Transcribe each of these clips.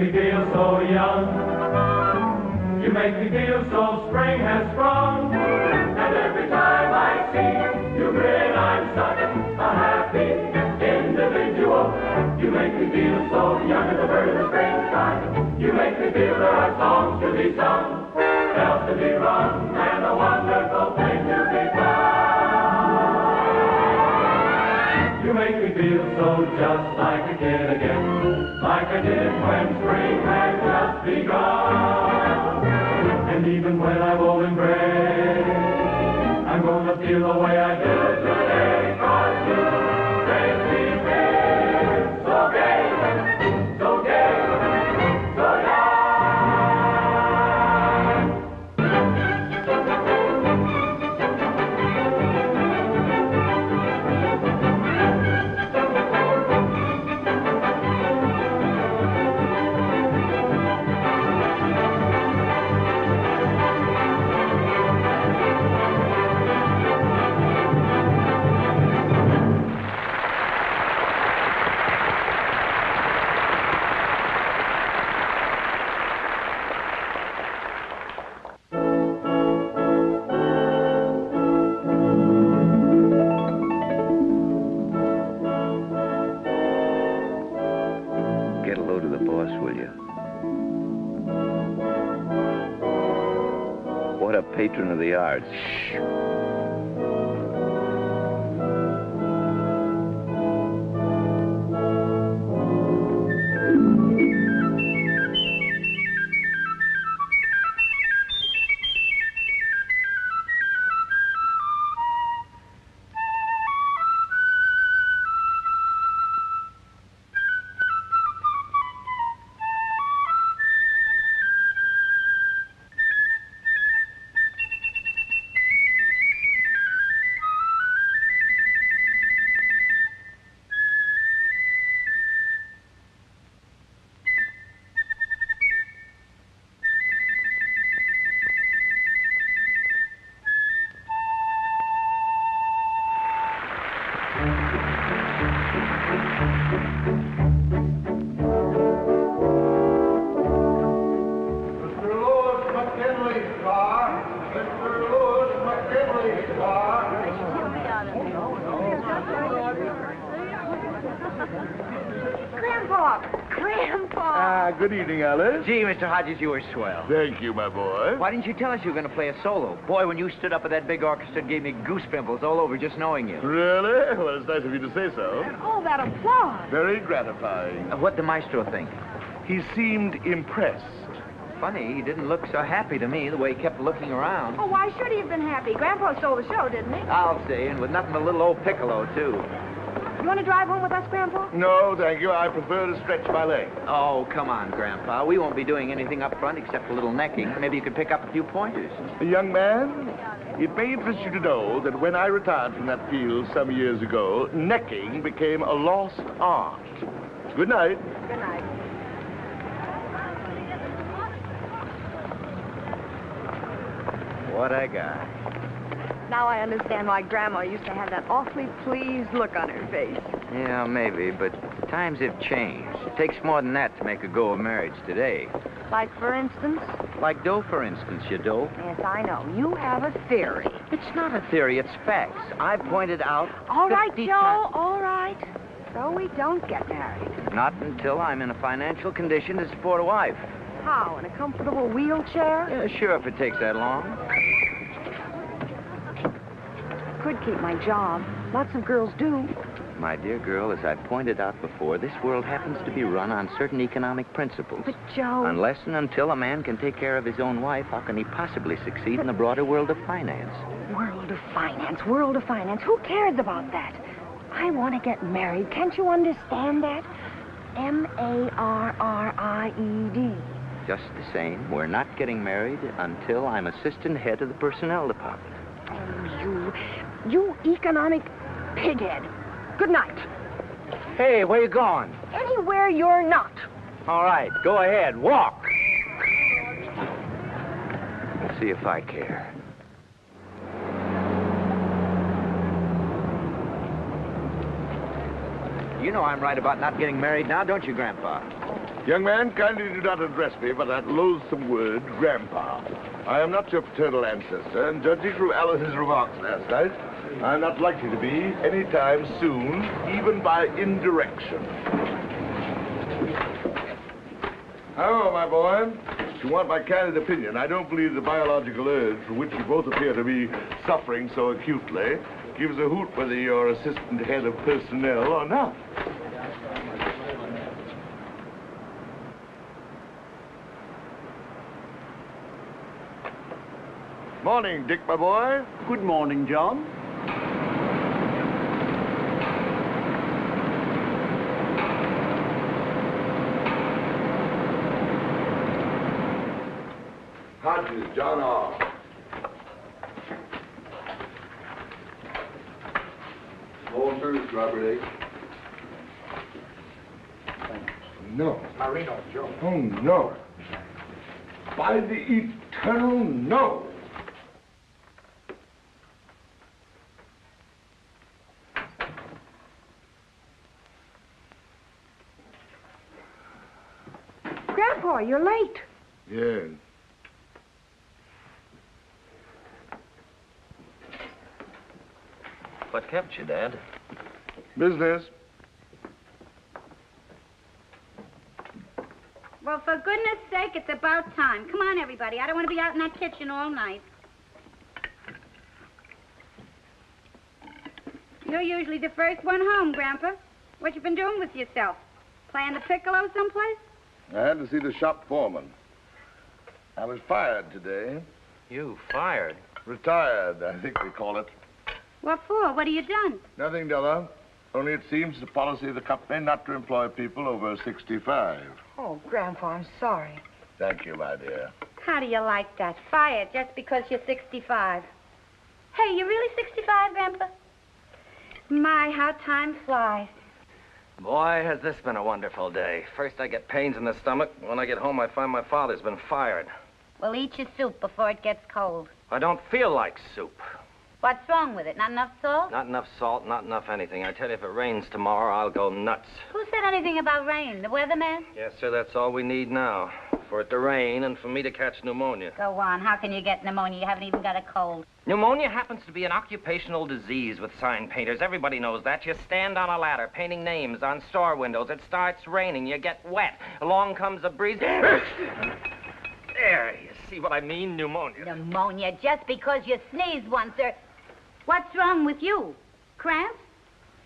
me feel so young. You make me feel so spring has sprung. And every time I see you grin, I'm such a happy individual. You make me feel so young as a bird in the springtime. You make me feel there are songs to be sung, bells to be rung, and a wonderful thing to be done. You make me feel so just like a kid again, like I did when spring had just begun. And even when I'm old and gray, I'm gonna feel the way I do today, 'cause you make me feel so gay, so gay, so young. Patron of the arts. Shh. Good evening, Alice. Gee, Mr. Hodges, you were swell. Thank you, my boy. Why didn't you tell us you were going to play a solo? Boy, when you stood up at that big orchestra, it gave me goose pimples all over just knowing you. Really? Well, it's nice of you to say so. And all that applause. Very gratifying. What'd the maestro think? He seemed impressed. Funny, he didn't look so happy to me, the way he kept looking around. Oh, why should he have been happy? Grandpa stole the show, didn't he? I'll say, and with nothing but a little old piccolo, too. You want to drive home with us, Grandpa? No, thank you. I prefer to stretch my legs. Oh, come on, Grandpa. We won't be doing anything up front except a little necking. Maybe you could pick up a few pointers. Young man, it may interest you to know that when I retired from that field some years ago, necking became a lost art. Good night. Good night. What a guy. Now I understand why Grandma used to have that awfully pleased look on her face. Yeah, maybe, but times have changed. It takes more than that to make a go of marriage today. Like, for instance? Like dough, for instance, you dough. Yes, I know. You have a theory. It's not a theory, it's facts. I've pointed out All right, 50 Joe, all right. So we don't get married. Not until I'm in a financial condition to support a wife. How, in a comfortable wheelchair? Yeah, sure, if it takes that long. Could keep my job. Lots of girls do. My dear girl, as I've pointed out before, this world happens to be run on certain economic principles. But, Joe... Unless and until a man can take care of his own wife, how can he possibly succeed in the broader world of finance? World of finance, world of finance. Who cares about that? I want to get married. Can't you understand that? M-A-R-R-I-E-D. Just the same, we're not getting married until I'm assistant head of the personnel department. Oh, you economic pighead. Good night. Hey, where you going? Anywhere you're not. All right, go ahead, walk. Let's see if I care. You know I'm right about not getting married now, don't you, Grandpa? Young man, kindly do not address me by that loathsome word, Grandpa. I am not your paternal ancestor, and judging from Alice's remarks last night, I'm not likely to be any time soon, even by indirection. However, my boy, if you want my candid opinion, I don't believe the biological urge from which you both appear to be suffering so acutely gives a hoot whether you're assistant head of personnel or not. Morning, Dick, my boy. Good morning, John. Hodges, John R. Small service, Robert H. No. Marino, Joe. Oh, no. By the eternal no. Grandpa, you're late. Yes. What kept you, Dad? Business. Well, for goodness sake, it's about time. Come on, everybody. I don't want to be out in that kitchen all night. You're usually the first one home, Grandpa. What you been doing with yourself? Playing the piccolo someplace? I had to see the shop foreman. I was fired today. You fired? Retired, I think they call it. What for? What have you done? Nothing, Della. Only it seems the policy of the company not to employ people over 65. Oh, Grandpa, I'm sorry. Thank you, my dear. How do you like that? Fired just because you're 65. Hey, you really 65, Grandpa? My, how time flies. Boy, has this been a wonderful day. First I get pains in the stomach. When I get home, I find my father's been fired. Well, eat your soup before it gets cold. I don't feel like soup. What's wrong with it? Not enough salt? Not enough salt, not enough anything. I tell you, if it rains tomorrow, I'll go nuts. Who said anything about rain? The weatherman? Yes, sir, that's all we need now. For it to rain and for me to catch pneumonia. Go on. How can you get pneumonia? You haven't even got a cold. Pneumonia happens to be an occupational disease with sign painters. Everybody knows that. You stand on a ladder painting names on store windows. It starts raining. You get wet. Along comes a breeze. There, you see what I mean? Pneumonia. Pneumonia just because you sneezed once, or... What's wrong with you? Cramps?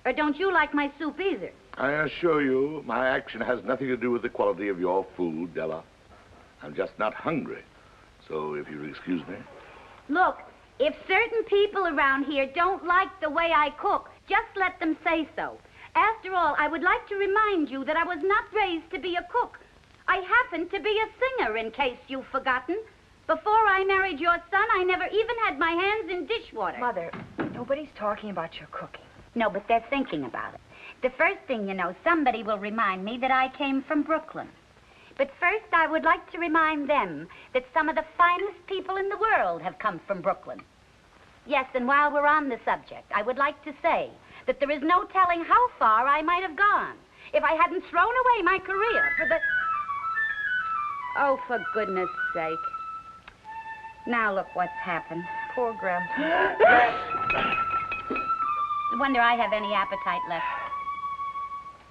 Or don't you like my soup either? I assure you, my action has nothing to do with the quality of your food, Della. I'm just not hungry. So if you'll excuse me. Look, if certain people around here don't like the way I cook, just let them say so. After all, I would like to remind you that I was not raised to be a cook. I happen to be a singer, in case you've forgotten. Before I married your son, I never even had my hands in dishwater. Mother, nobody's talking about your cooking. No, but they're thinking about it. The first thing you know, somebody will remind me that I came from Brooklyn. But first, I would like to remind them that some of the finest people in the world have come from Brooklyn. Yes, and while we're on the subject, I would like to say that there is no telling how far I might have gone if I hadn't thrown away my career for the... Oh, for goodness sake. Now look what's happened. Poor Grandpa. No wonder I have any appetite left.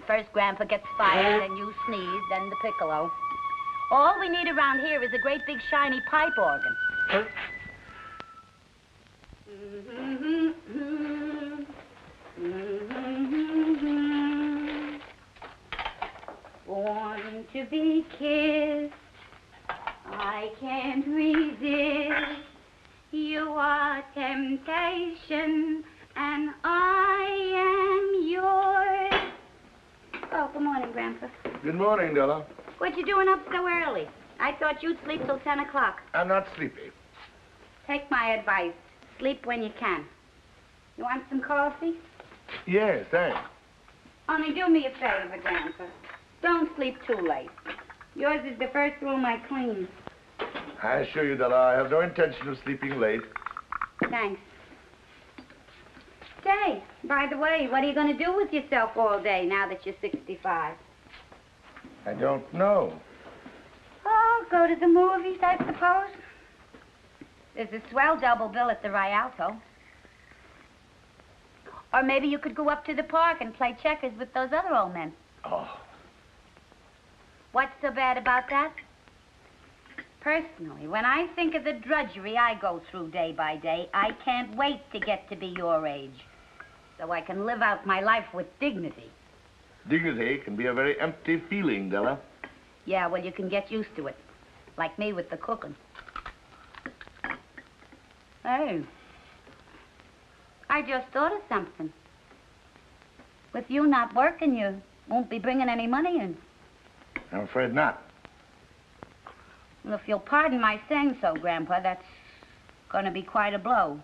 First Grandpa gets fired, then you sneeze, then the piccolo. All we need around here is a great big shiny pipe organ. Born to be kissed, I can't resist. You are temptation, and I am yours. Oh, good morning, Grandpa. Good morning, Della. What you doing up so early? I thought you'd sleep till 10 o'clock. I'm not sleepy. Take my advice. Sleep when you can. You want some coffee? Yes, thanks. Only do me a favor, Grandpa. Don't sleep too late. Yours is the first room I clean. I assure you, Della, I have no intention of sleeping late. Thanks. Say, by the way, what are you going to do with yourself all day now that you're 65? I don't know. Oh, go to the movies, I suppose. There's a swell double bill at the Rialto. Or maybe you could go up to the park and play checkers with those other old men. Oh. What's so bad about that? Personally, when I think of the drudgery I go through day by day, I can't wait to get to be your age, so I can live out my life with dignity. Dignity can be a very empty feeling, Della. Yeah, well, you can get used to it. Like me with the cooking. Hey, I just thought of something. With you not working, you won't be bringing any money in. I'm afraid not. Well, if you'll pardon my saying so, Grandpa, that's going to be quite a blow.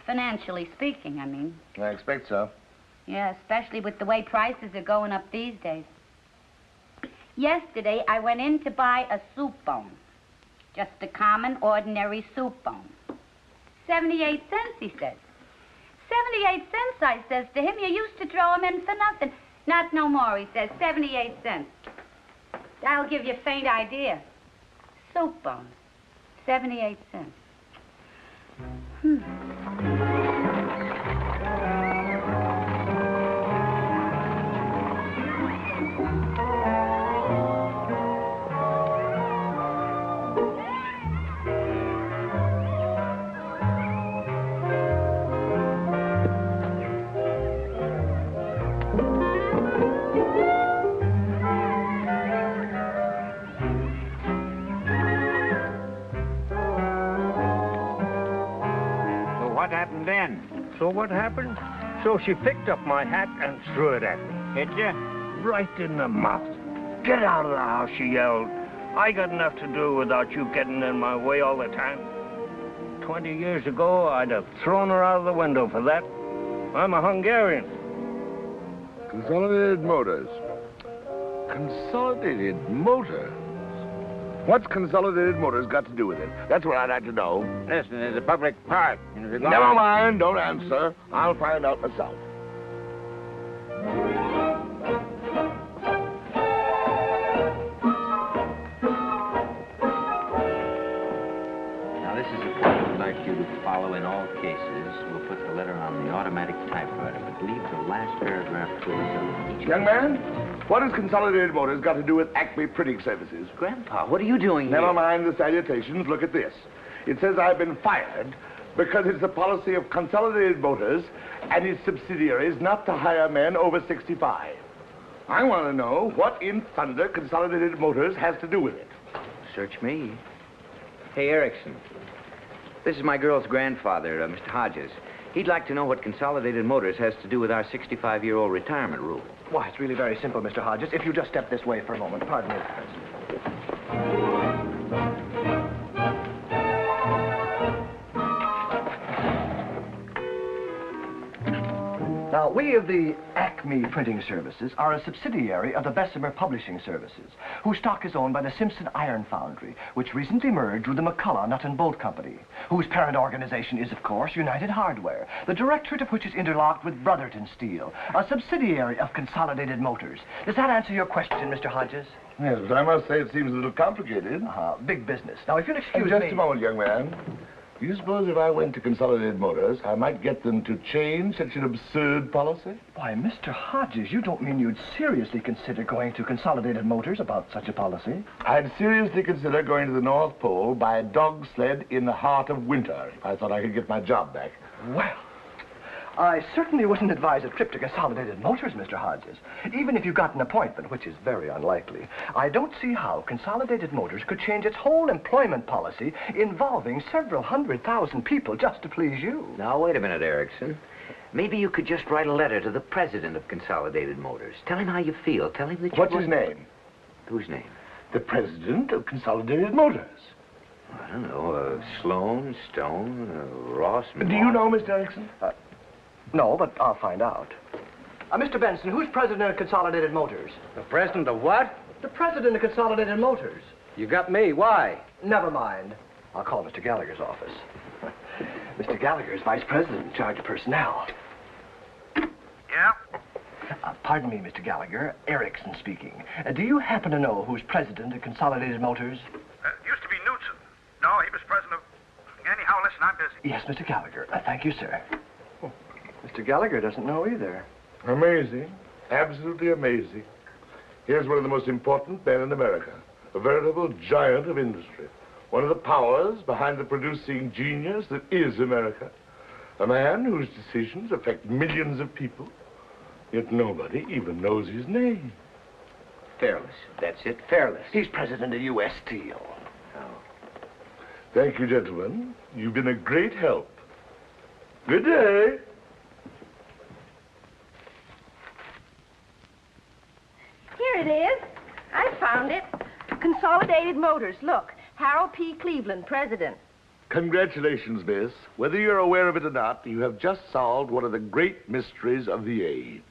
Financially speaking, I mean. I expect so. Yeah, especially with the way prices are going up these days. Yesterday, I went in to buy a soup bone. Just a common, ordinary soup bone. 78 cents, he says. 78 cents, I says to him. You used to throw him in for nothing. Not no more, he says. 78 cents. That'll give you a faint idea. Soup bone. 78 cents. So what happened? So she picked up my hat and threw it at me. Hit you? Right in the mouth. Get out of the house, she yelled. I got enough to do without you getting in my way all the time. 20 years ago, I'd have thrown her out of the window for that. I'm a Hungarian. Consolidated Motors. Consolidated Motors? What's Consolidated Motors got to do with it? That's what I'd like to know. Listen, there's a public park. Never mind, don't answer. I'll find out myself. Now, this is a point I'd like you to follow in all cases. We'll put the letter on the automatic typewriter, but leave the last paragraph to us. Young man, what has Consolidated Motors got to do with Acme Printing Services? Grandpa, what are you doing Never here? mind the salutations. Look at this. It says I've been fired because it's the policy of Consolidated Motors and its subsidiaries not to hire men over 65. I want to know what in thunder Consolidated Motors has to do with it. Search me. Hey, Erickson. This is my girl's grandfather, Mr. Hodges. He'd like to know what Consolidated Motors has to do with our 65-year-old retirement rule. Why, it's really very simple, Mr. Hodges. If you just step this way for a moment. Pardon me. Now, we of the Acme Printing Services are a subsidiary of the Bessemer Publishing Services, whose stock is owned by the Simpson Iron Foundry, which recently merged with the McCullough Nut and Bolt Company, whose parent organization is, of course, United Hardware, the directorate of which is interlocked with Brotherton Steel, a subsidiary of Consolidated Motors. Does that answer your question, Mr. Hodges? Yes, but I must say it seems a little complicated. Big business. Now, if you'll excuse me... Just a moment, young man. Do you suppose if I went to Consolidated Motors, I might get them to change such an absurd policy? Why, Mr. Hodges, you don't mean you'd seriously consider going to Consolidated Motors about such a policy? I'd seriously consider going to the North Pole by a dog sled in the heart of winter if I thought I could get my job back. Well, I certainly wouldn't advise a trip to Consolidated Motors, Mr. Hodges. Even if you got an appointment, which is very unlikely, I don't see how Consolidated Motors could change its whole employment policy involving several 100,000 people just to please you. Now, wait a minute, Erickson. Maybe you could just write a letter to the president of Consolidated Motors. Tell him how you feel. Tell him that you... What's his name? Whose name? The president of Consolidated Motors. I don't know, Sloan, Stone, Ross... Do you know, Mr. Erickson? No, but I'll find out. Mr. Benson, who's president of Consolidated Motors? The president of what? The president of Consolidated Motors. You got me. Why? Never mind. I'll call Mr. Gallagher's office. Mr. Gallagher's vice president in charge of personnel. Yeah? Pardon me, Mr. Gallagher. Erickson speaking. Do you happen to know who's president of Consolidated Motors? Used to be Knudsen. No, he was president of... Anyhow, listen, I'm busy. Yes, Mr. Gallagher. Thank you, sir. Oh, Mr. Gallagher doesn't know either. Amazing. Absolutely amazing. Here's one of the most important men in America. A veritable giant of industry. One of the powers behind the producing genius that is America. A man whose decisions affect millions of people. Yet nobody even knows his name. Fairless. That's it, Fairless. He's president of U.S. Steel. Thank you, gentlemen. You've been a great help. Good day. Here it is. I found it. Consolidated Motors. Look, Harold P. Cleveland, president. Congratulations, miss. Whether you're aware of it or not, you have just solved one of the great mysteries of the age.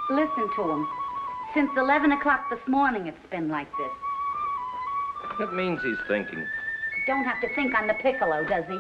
Listen to him. Since 11 o'clock this morning, it's been like this. That means he's thinking. Don't have to think on the piccolo, does he?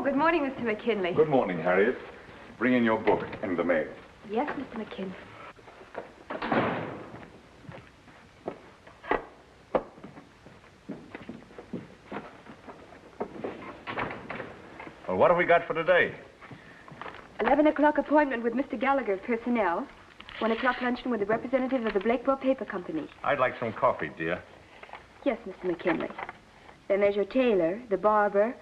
Good morning, Mr. McKinley. Good morning, Harriet. Bring in your book in the mail. Yes, Mr. McKinley. Well, what have we got for today? 11 o'clock appointment with Mr. Gallagher, personnel. 1 o'clock luncheon with the representative of the Blakewell Paper Company. I'd like some coffee, dear. Yes, Mr. McKinley. Then there's your tailor, the barber,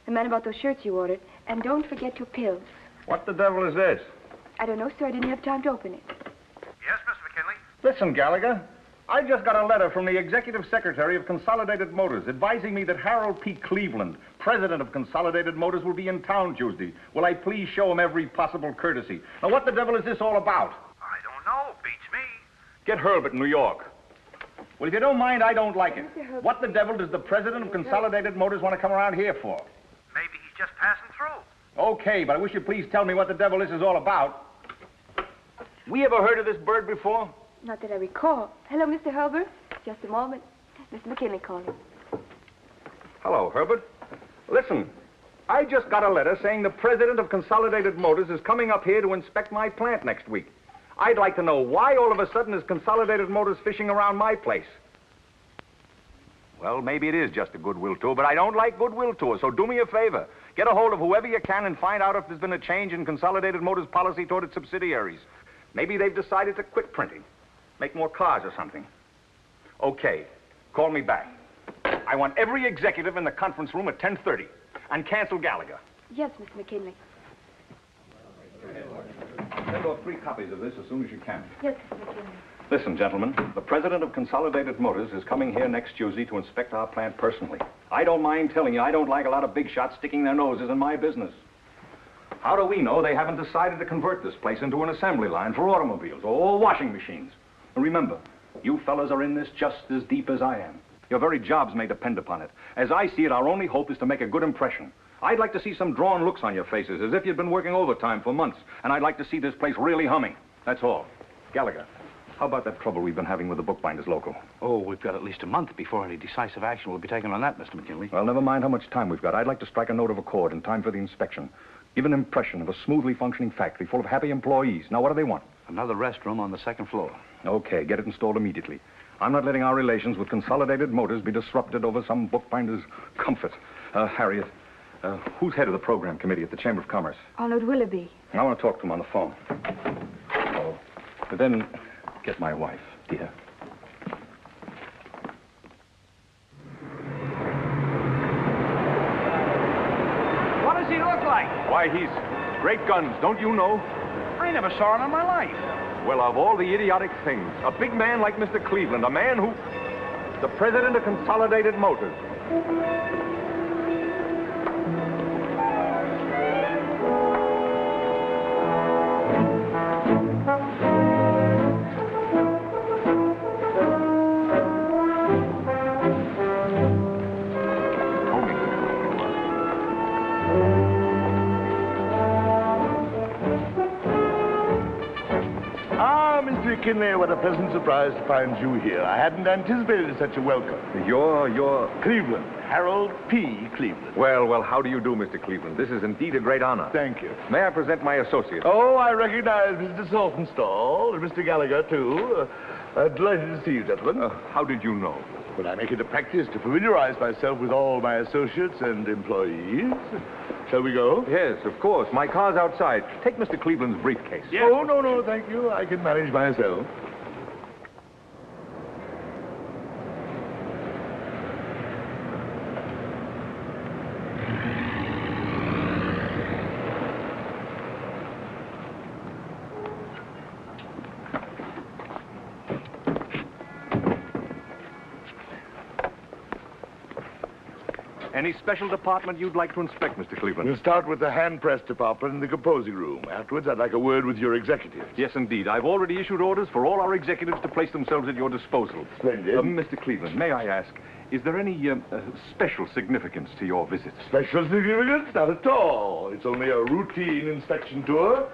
the man about those shirts you ordered, and don't forget your pills. What the devil is this? I don't know, sir. I didn't have time to open it. Yes, Mr. McKinley? Listen, Gallagher. I just got a letter from the executive secretary of Consolidated Motors advising me that Harold P. Cleveland, president of Consolidated Motors, will be in town Tuesday. Will I please show him every possible courtesy? Now, what the devil is this all about? I don't know. Beats me. Get Herbert in New York. Well, if you don't mind, I don't like it. What the devil does the president of Consolidated Motors want to come around here for? Maybe he's just passing through. Okay, but I wish you'd please tell me what the devil this is all about. We ever heard of this bird before? Not that I recall. Hello, Mr. Herbert. Just a moment. Mr. McKinley calling. Hello, Herbert. Listen, I just got a letter saying the president of Consolidated Motors is coming up here to inspect my plant next week. I'd like to know why all of a sudden is Consolidated Motors fishing around my place. Well, maybe it is just a goodwill tour, but I don't like goodwill tours, so do me a favor. Get a hold of whoever you can and find out if there's been a change in Consolidated Motors' policy toward its subsidiaries. Maybe they've decided to quit printing, make more cars or something. Okay, call me back. I want every executive in the conference room at 10:30, and cancel Gallagher. Yes, Mr. McKinley. Send off 3 copies of this as soon as you can. Yes, Mr. McKinley. Listen, gentlemen, the president of Consolidated Motors is coming here next Tuesday to inspect our plant personally. I don't mind telling you, I don't like a lot of big shots sticking their noses in my business. How do we know they haven't decided to convert this place into an assembly line for automobiles or washing machines? And remember, you fellas are in this just as deep as I am. Your very jobs may depend upon it. As I see it, our only hope is to make a good impression. I'd like to see some drawn looks on your faces, as if you'd been working overtime for months, and I'd like to see this place really humming. That's all. Gallagher, how about that trouble we've been having with the bookbinders local? Oh, we've got at least a month before any decisive action will be taken on that, Mr. McKinley. Well, never mind how much time we've got. I'd like to strike a note of accord in time for the inspection. Give an impression of a smoothly functioning factory full of happy employees. Now, what do they want? Another restroom on the 2nd floor. Okay, get it installed immediately. I'm not letting our relations with Consolidated Motors be disrupted over some bookbinder's comfort. Harriet, who's head of the program committee at the Chamber of Commerce? Arnold Willoughby. I want to talk to him on the phone. Oh, but then get my wife, dear. What does he look like? Why, he's great guns, don't you know? I never saw him in my life. Well, of all the idiotic things, a big man like Mr. Cleveland, a man who... the president of Consolidated Motors. Mr. McKinley, what a pleasant surprise to find you here. I hadn't anticipated such a welcome. You're... Cleveland. Harold P. Cleveland. Well, how do you do, Mr. Cleveland? This is indeed a great honor. Thank you. May I present my associate? Oh, I recognize Mr. Saltonstall and Mr. Gallagher, too. Delighted to see you, gentlemen. How did you know? Well, I make it a practice to familiarize myself with all my associates and employees. Shall we go? Yes, of course. My car's outside. Take Mr. Cleveland's briefcase. Yes. Oh, no, thank you. I can manage myself. Any special department you'd like to inspect, Mr. Cleveland? We'll start with the hand press department in the composing room. Afterwards, I'd like a word with your executives. Yes, indeed. I've already issued orders for all our executives to place themselves at your disposal. Splendid. Mr. Cleveland, may I ask, is there any special significance to your visit? Special significance? Not at all. It's only a routine inspection tour.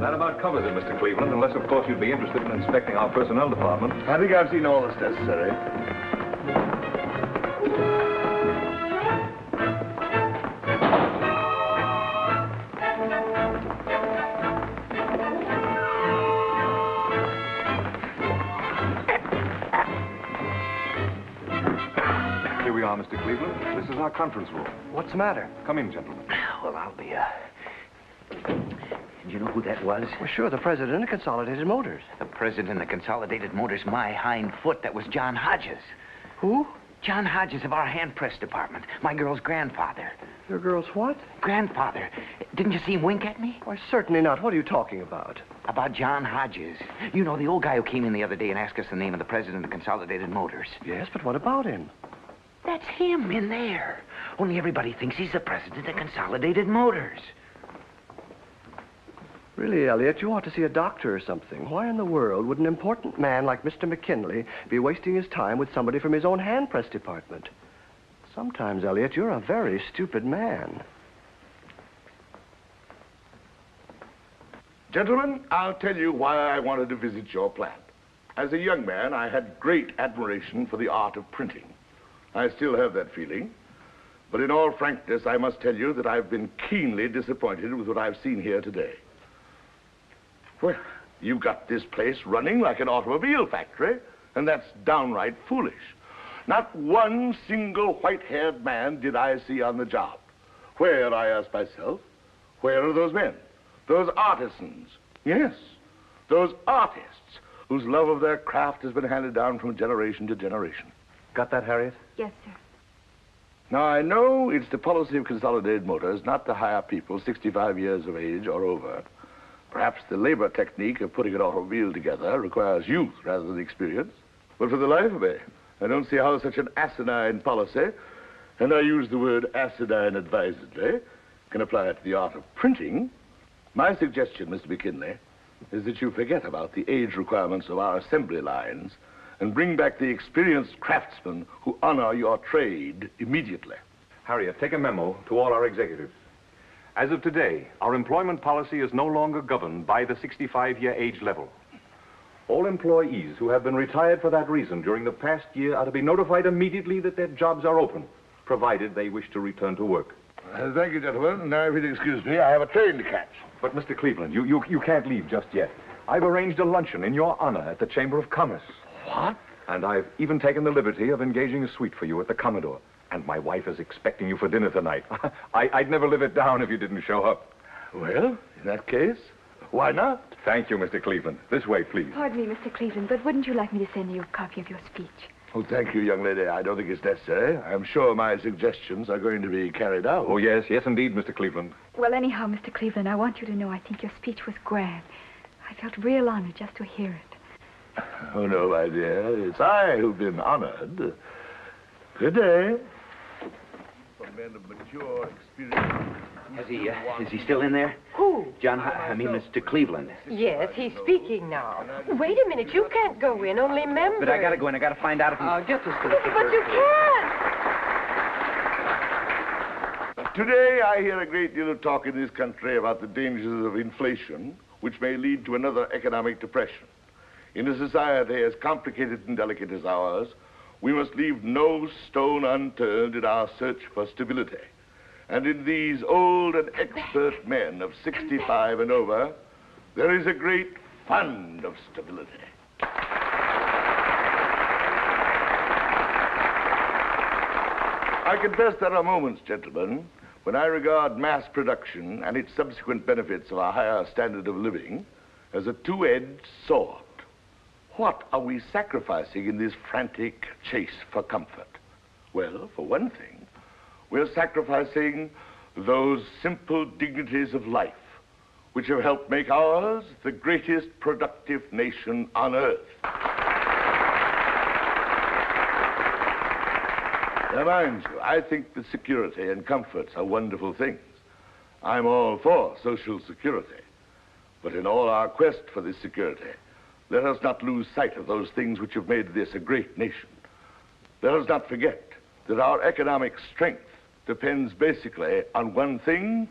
That about covers it, Mr. Cleveland, unless, of course, you'd be interested in inspecting our personnel department. I think I've seen all that's necessary. Here we are, Mr. Cleveland. This is our conference room. What's the matter? Come in, gentlemen. Well, I'll be, Do you know who that was? Well, sure, the president of Consolidated Motors. The president of Consolidated Motors, my hind foot. That was John Hodges. Who? John Hodges of our hand press department. My girl's grandfather. Your girl's what? Grandfather. Didn't you see him wink at me? Why, certainly not. What are you talking about? About John Hodges. You know, the old guy who came in the other day and asked us the name of the president of Consolidated Motors. Yes, but what about him? That's him in there. Only everybody thinks he's the president of Consolidated Motors. Really, Elliot, you ought to see a doctor or something. Why in the world would an important man like Mr. McKinley be wasting his time with somebody from his own hand press department? Sometimes, Elliot, you're a very stupid man. Gentlemen, I'll tell you why I wanted to visit your plant. As a young man, I had great admiration for the art of printing. I still have that feeling. But in all frankness, I must tell you that I've been keenly disappointed with what I've seen here today. Well, you've got this place running like an automobile factory, and that's downright foolish. Not one single white-haired man did I see on the job. Where, I ask myself, where are those men? Those artisans? Yes, those artists whose love of their craft has been handed down from generation to generation. Got that, Harriet? Yes, sir. Now, I know it's the policy of Consolidated Motors not to hire people 65 years of age or over. Perhaps the labor technique of putting an automobile together requires youth rather than experience. But for the life of me, I don't see how such an asinine policy, and I use the word asinine advisedly, can apply it to the art of printing. My suggestion, Mr. McKinley, is that you forget about the age requirements of our assembly lines and bring back the experienced craftsmen who honor your trade immediately. Harriet, take a memo to all our executives. As of today, our employment policy is no longer governed by the 65-year age level. All employees who have been retired for that reason during the past year are to be notified immediately that their jobs are open, provided they wish to return to work. Thank you, gentlemen. Now, if you'll excuse me, I have a train to catch. But, Mr. Cleveland, you can't leave just yet. I've arranged a luncheon in your honor at the Chamber of Commerce. What? And I've even taken the liberty of engaging a suite for you at the Commodore. And my wife is expecting you for dinner tonight. I'd never live it down if you didn't show up. Well, in that case, why not? Thank you, Mr. Cleveland. This way, please. Pardon me, Mr. Cleveland, but wouldn't you like me to send you a copy of your speech? Oh, thank you, young lady. I don't think it's necessary. I'm sure my suggestions are going to be carried out. Oh, yes, indeed, Mr. Cleveland. Well, anyhow, Mr. Cleveland, I want you to know I think your speech was grand. I felt real honored just to hear it. Oh, no, my dear. It's I who've been honored. Good day. For men of mature experience. Is he still in there? Who? John, I mean Mr. Cleveland. Yes, he's speaking now. Wait a minute, you can't go in, only members. But I gotta go in. I gotta find out if he's... Just a But you can't. Today, I hear a great deal of talk in this country about the dangers of inflation, which may lead to another economic depression. In a society as complicated and delicate as ours, we must leave no stone unturned in our search for stability. And in these old and expert men of 65 and over, there is a great fund of stability. I confess there are moments, gentlemen, when I regard mass production and its subsequent benefits of a higher standard of living as a two-edged sword. What are we sacrificing in this frantic chase for comfort? Well, for one thing, we're sacrificing those simple dignities of life which have helped make ours the greatest productive nation on earth. Now, mind you, I think that security and comforts are wonderful things. I'm all for social security. But in all our quest for this security, let us not lose sight of those things which have made this a great nation. Let us not forget that our economic strength depends basically on one thing: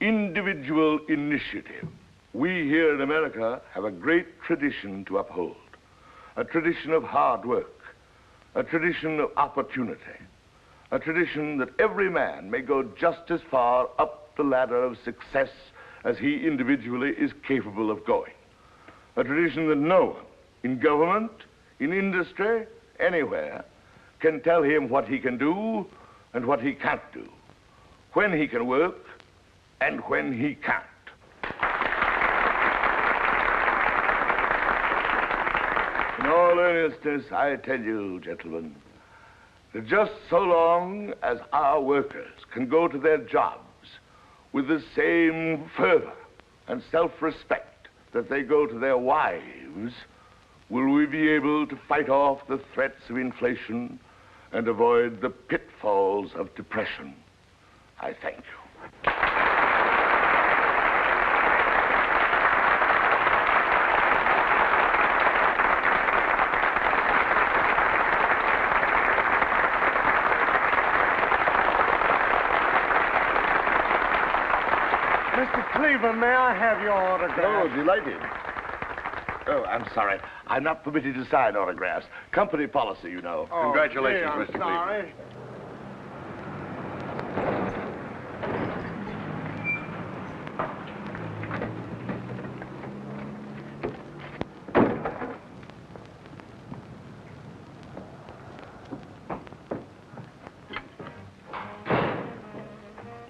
individual initiative. We here in America have a great tradition to uphold, a tradition of hard work, a tradition of opportunity, a tradition that every man may go just as far up the ladder of success as he individually is capable of going. A tradition that no one, in government, in industry, anywhere, can tell him what he can do and what he can't do, when he can work and when he can't. In all earnestness, I tell you, gentlemen, that just so long as our workers can go to their jobs with the same fervor and self-respect that they go to their wives, will we be able to fight off the threats of inflation and avoid the pitfalls of depression. I thank you. Mr. Cleveland, may I have your autograph? Oh, delighted. Oh, I'm sorry. I'm not permitted to sign autographs. Company policy, you know. Oh, Congratulations, gee, I'm Mr. sorry. Cleveland.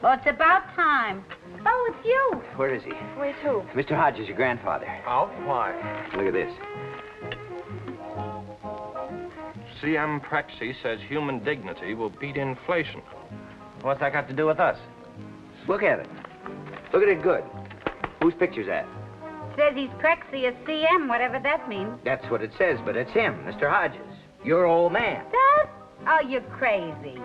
Well, it's about time. Oh, it's you. Where is he? Where's who? Mr. Hodges, your grandfather. Oh, why? Look at this. C.M. Prexy says human dignity will beat inflation. What's that got to do with us? Look at it. Look at it good. Whose picture's that? Says he's Prexy as CM, whatever that means. That's what it says, but it's him, Mr. Hodges. Your old man. That? Oh, you're crazy.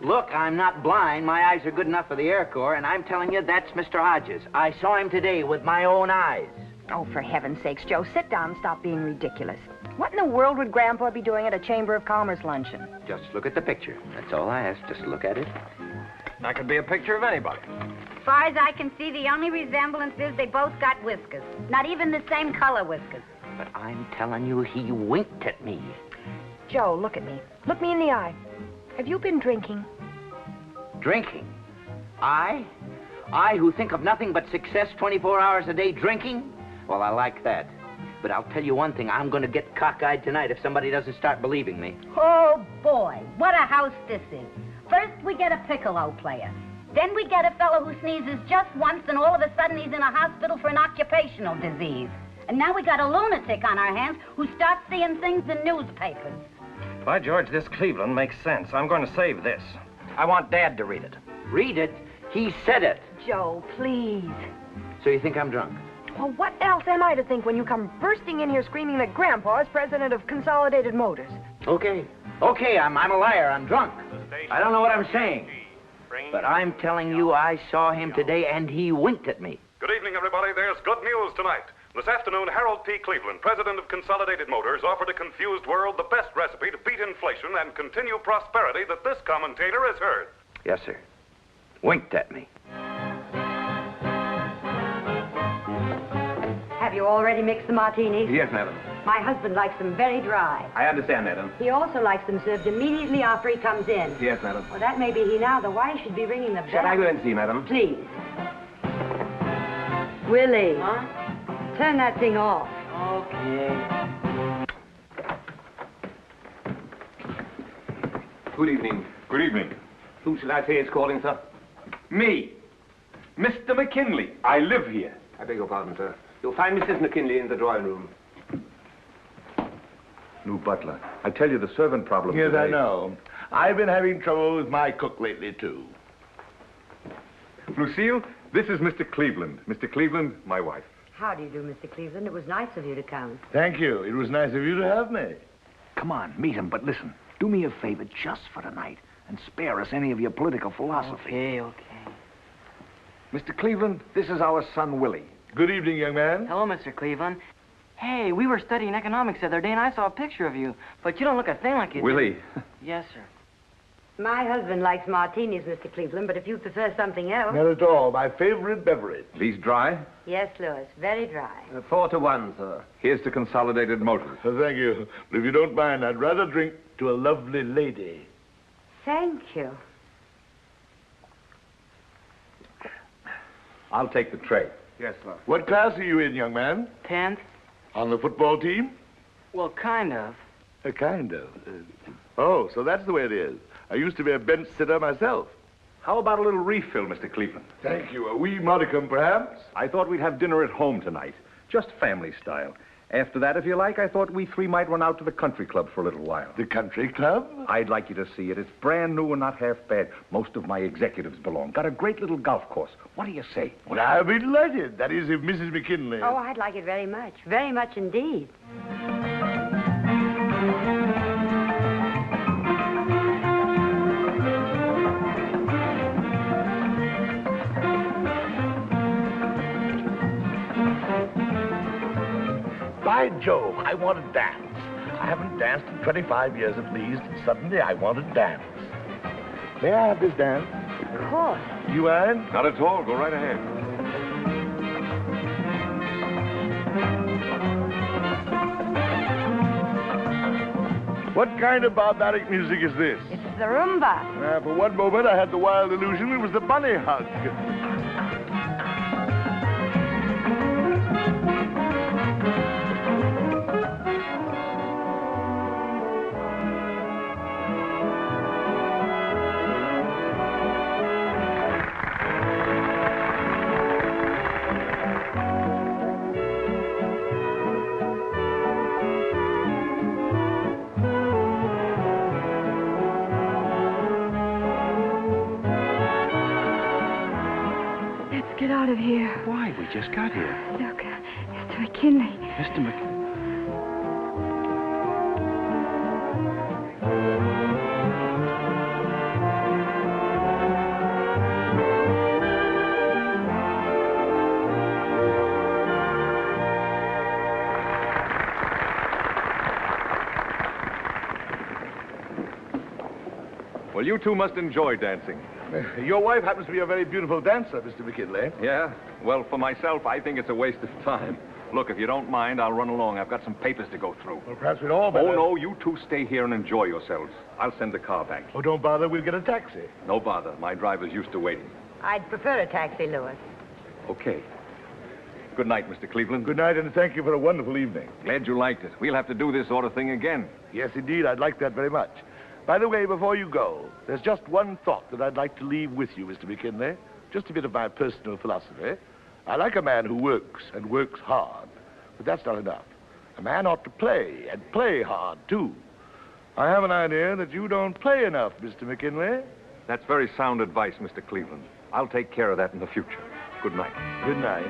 Look, I'm not blind. My eyes are good enough for the Air Corps, and I'm telling you, that's Mr. Hodges. I saw him today with my own eyes. Oh, for heaven's sakes, Joe, sit down and stop being ridiculous. What in the world would Grandpa be doing at a Chamber of Commerce luncheon? Just look at the picture. That's all I ask. Just look at it. That could be a picture of anybody. As far as I can see, the only resemblance is they both got whiskers. Not even the same color whiskers. But I'm telling you, he winked at me. Joe, look at me. Look me in the eye. Have you been drinking? Drinking? I? I who think of nothing but success 24 hours a day drinking? Well, I like that. But I'll tell you one thing, I'm going to get cockeyed tonight if somebody doesn't start believing me. Oh, boy, what a house this is. First, we get a piccolo player. Then we get a fellow who sneezes just once, and all of a sudden he's in a hospital for an occupational disease. And now we got a lunatic on our hands who starts seeing things in newspapers. By George, this Cleveland makes sense. I'm going to save this. I want Dad to read it. Read it? He said it. Joe, please. So you think I'm drunk? Well, what else am I to think when you come bursting in here screaming that Grandpa is president of Consolidated Motors? Okay. Okay, I'm a liar. I'm drunk. I don't know what I'm saying. But I'm telling you, I saw him today, and he winked at me. Good evening, everybody. There's good news tonight. This afternoon, Harold P. Cleveland, president of Consolidated Motors, offered a confused world the best recipe to beat inflation and continue prosperity that this commentator has heard. Yes, sir. Winked at me. Have you already mixed the martinis? Yes, madam. My husband likes them very dry. I understand, madam. He also likes them served immediately after he comes in. Yes, madam. Well, that may be he now. The wife should be ringing the bell. Shall I go and see, madam? Please. Willie. Huh? Turn that thing off. Okay. Good evening. Good evening. Who should I say is calling, sir? Me. Mr. McKinley. I live here. I beg your pardon, sir. You'll find Mrs. McKinley in the drawing room. New butler. I tell you, the servant problem Yes, today. I know. I've been having trouble with my cook lately, too. Lucille, this is Mr. Cleveland. Mr. Cleveland, my wife. How do you do, Mr. Cleveland? It was nice of you to come. Thank you. It was nice of you to have me. Come on, meet him, but listen. Do me a favor just for tonight and spare us any of your political philosophy. Okay. Mr. Cleveland, this is our son, Willie. Good evening, young man. Hello, Mr. Cleveland. Hey, we were studying economics the other day, and I saw a picture of you. But you don't look a thing like you do. Willie. Yes, sir. My husband likes martinis, Mr. Cleveland, but if you prefer something else... Not at all. My favorite beverage. These dry? Yes, Louis, very dry. 4-1, sir. Here's to Consolidated Motors. Thank you. But if you don't mind, I'd rather drink to a lovely lady. Thank you. I'll take the tray. Yes, sir. What class are you in, young man? 10th? On the football team? Well, kind of. Kind of. Oh, so that's the way it is. I used to be a bench sitter myself. How about a little refill, Mr. Cleveland? Thank you. A wee modicum, perhaps? I thought we'd have dinner at home tonight. Just family style. After that, if you like, I thought we three might run out to the country club for a little while. The country club? I'd like you to see it. It's brand new and not half bad. Most of my executives belong. Got a great little golf course. What do you say? Well, I'll be delighted. That is, if Mrs. McKinley... Oh, I'd like it very much. Very much indeed. By Jove, I want to dance. I haven't danced in 25 years at least, and suddenly I want to dance. May I have this dance? Of course. You mind? Not at all. Go right ahead. What kind of barbaric music is this? It's the rumba. For one moment, I had the wild illusion it was the bunny hug. Get out of here. Why? We just got here. Look, Mr. McKinley. Mr. McKinley. Well, you two must enjoy dancing. Your wife happens to be a very beautiful dancer, Mr. McKinley. Yeah? Well, for myself, I think it's a waste of time. Look, if you don't mind, I'll run along. I've got some papers to go through. Well, perhaps we'd all better... Oh, no, you two stay here and enjoy yourselves. I'll send the car back. Oh, don't bother. We'll get a taxi. No bother. My driver's used to waiting. I'd prefer a taxi, Louis. Okay. Good night, Mr. Cleveland. Good night, and thank you for a wonderful evening. Glad you liked it. We'll have to do this sort of thing again. Yes, indeed. I'd like that very much. By the way, before you go, there's just one thought that I'd like to leave with you, Mr. McKinley. Just a bit of my personal philosophy. I like a man who works, and works hard. But that's not enough. A man ought to play, and play hard, too. I have an idea that you don't play enough, Mr. McKinley. That's very sound advice, Mr. Cleveland. I'll take care of that in the future. Good night. Good night.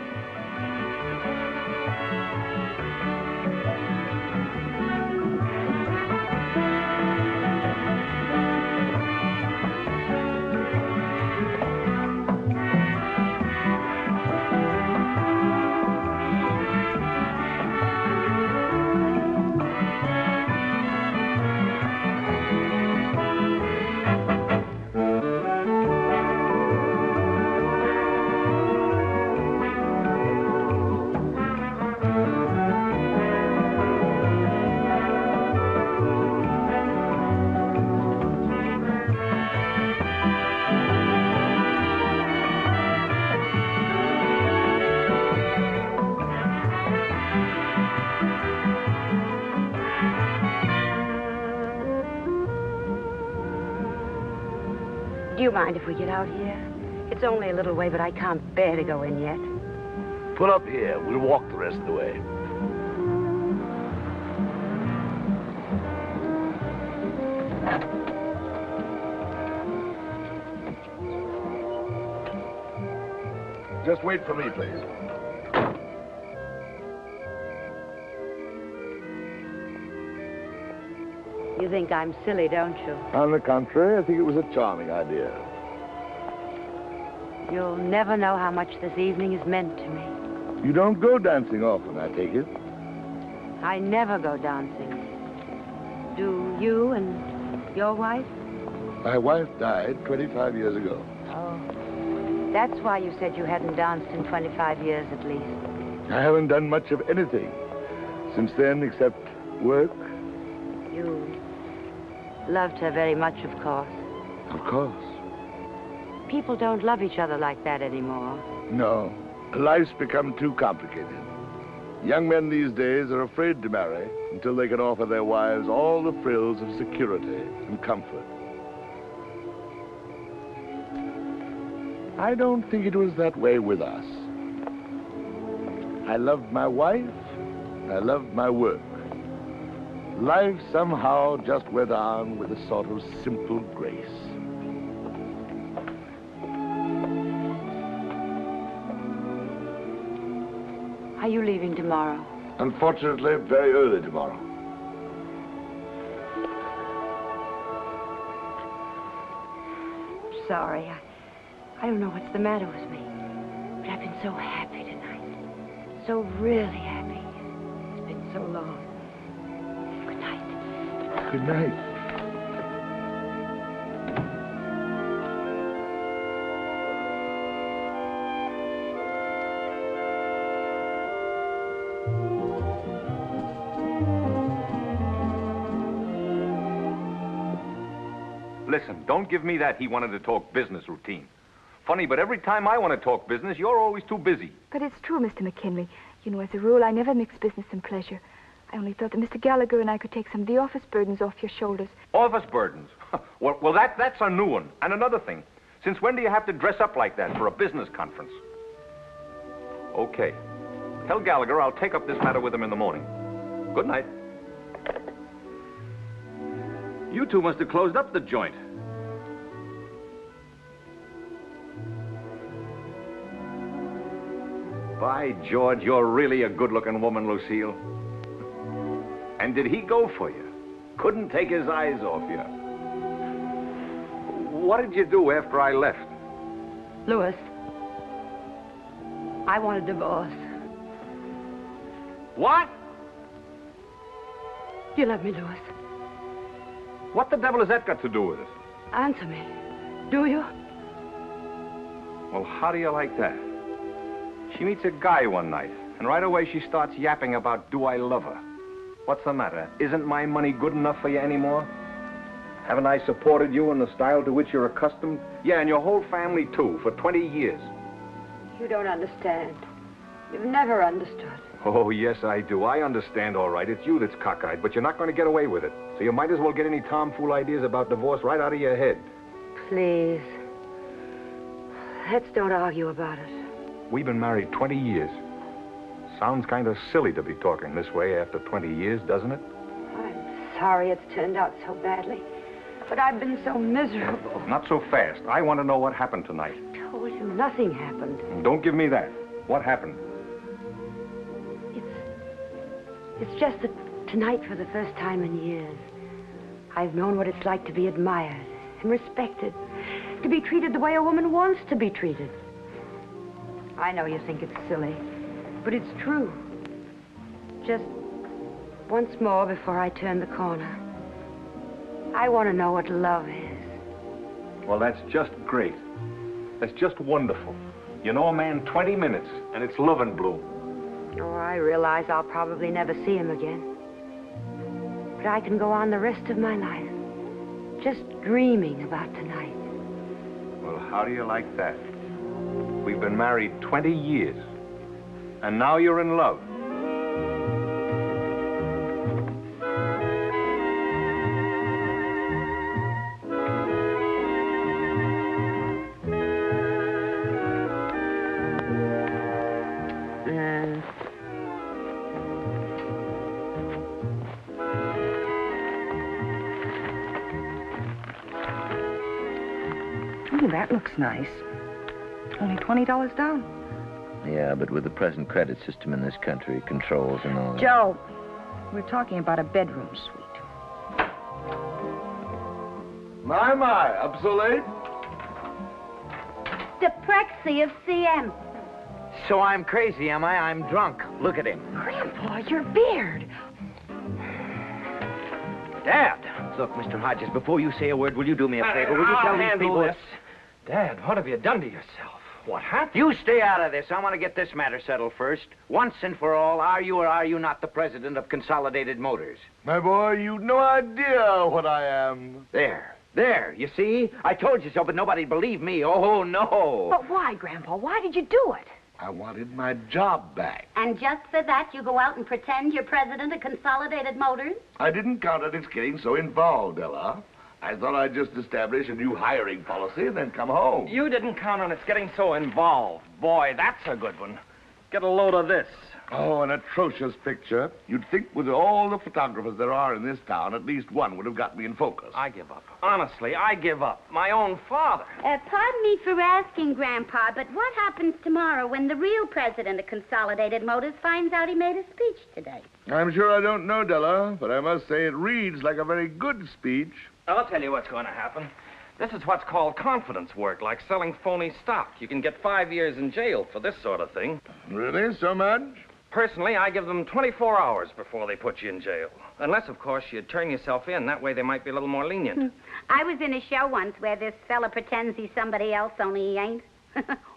you mind if we get out here? It's only a little way, but I can't bear to go in yet. Pull up here. We'll walk the rest of the way. Just wait for me, please. You think I'm silly, don't you? On the contrary, I think it was a charming idea. You'll never know how much this evening has meant to me. You don't go dancing often, I take it. I never go dancing. Do you and your wife? My wife died 25 years ago. Oh. That's why you said you hadn't danced in 25 years at least. I haven't done much of anything since then except work. You loved her very much, of course. Of course. People don't love each other like that anymore. No. Life's become too complicated. Young men these days are afraid to marry until they can offer their wives all the frills of security and comfort. I don't think it was that way with us. I loved my wife. I loved my work. Life somehow just went on with a sort of simple grace. Are you leaving tomorrow? Unfortunately, very early tomorrow. Sorry. I don't know what's the matter with me. But I've been so happy tonight. So really happy. It's been so long. Good night. Good night. Listen, don't give me that he wanted to talk business routine. Funny, but every time I want to talk business, you're always too busy. But it's true, Mr. McKinley. You know, as a rule, I never mix business and pleasure. I only thought that Mr. Gallagher and I could take some of the office burdens off your shoulders. Office burdens? well, that's a new one. And another thing, since when do you have to dress up like that for a business conference? Okay. Tell Gallagher I'll take up this matter with him in the morning. Good night. You two must have closed up the joint. By George, you're really a good-looking woman, Lucille. And did he go for you? Couldn't take his eyes off you. What did you do after I left? Louis, I want a divorce. What? You love me, Louis. What the devil has that got to do with it? Answer me. Do you? Well, how do you like that? She meets a guy one night, and right away she starts yapping about, do I love her? What's the matter? Isn't my money good enough for you anymore? Haven't I supported you in the style to which you're accustomed? Yeah, and your whole family, too, for 20 years. You don't understand. You've never understood. Oh, yes, I do. I understand, all right. It's you that's cockeyed, but you're not going to get away with it. So you might as well get any tomfool ideas about divorce right out of your head. Please. Let's don't argue about it. We've been married 20 years. Sounds kind of silly to be talking this way after 20 years, doesn't it? I'm sorry it's turned out so badly. But I've been so miserable. Not so fast. I want to know what happened tonight. I told you nothing happened. Don't give me that. What happened? It's just that tonight, for the first time in years, I've known what it's like to be admired and respected, to be treated the way a woman wants to be treated. I know you think it's silly, but it's true. Just once more before I turn the corner, I want to know what love is. Well, that's just great. That's just wonderful. You know a man 20 minutes, and it's love in bloom. Oh, I realize I'll probably never see him again. But I can go on the rest of my life just dreaming about tonight. Well, how do you like that? We've been married 20 years, and now you're in love. Ooh, that looks nice. Only $20 down. Yeah, but with the present credit system in this country, controls and all that. Joe, we're talking about a bedroom suite. My, up so late? The Prexy of CM. So I'm crazy, am I? I'm drunk. Look at him. Grandpa, your beard. Dad! Look, Mr. Hodges, before you say a word, will you do me a favor? Will you tell these people this? Dad, what have you done to yourself? What happened? You stay out of this. I want to get this matter settled first. Once and for all, are you or are you not the president of Consolidated Motors? My boy, you've no idea what I am. There, you see? I told you so, but nobody believed me. Oh, no. But why, Grandpa? Why did you do it? I wanted my job back. And just for that, you go out and pretend you're president of Consolidated Motors? I didn't count on its getting so involved, Della. I thought I'd just establish a new hiring policy and then come home. You didn't count on its getting so involved. Boy, that's a good one. Get a load of this. Oh, an atrocious picture. You'd think with all the photographers there are in this town, at least one would have got me in focus. I give up. Honestly, I give up. My own father. Pardon me for asking, Grandpa, but what happens tomorrow when the real president of Consolidated Motors finds out he made a speech today? I'm sure I don't know, Della, but I must say it reads like a very good speech. I'll tell you what's going to happen. This is what's called confidence work, like selling phony stock. You can get 5 years in jail for this sort of thing. Really? So much? Personally, I give them 24 hours before they put you in jail. Unless, of course, you turn yourself in. That way they might be a little more lenient. I was in a show once where this fella pretends he's somebody else, only he ain't.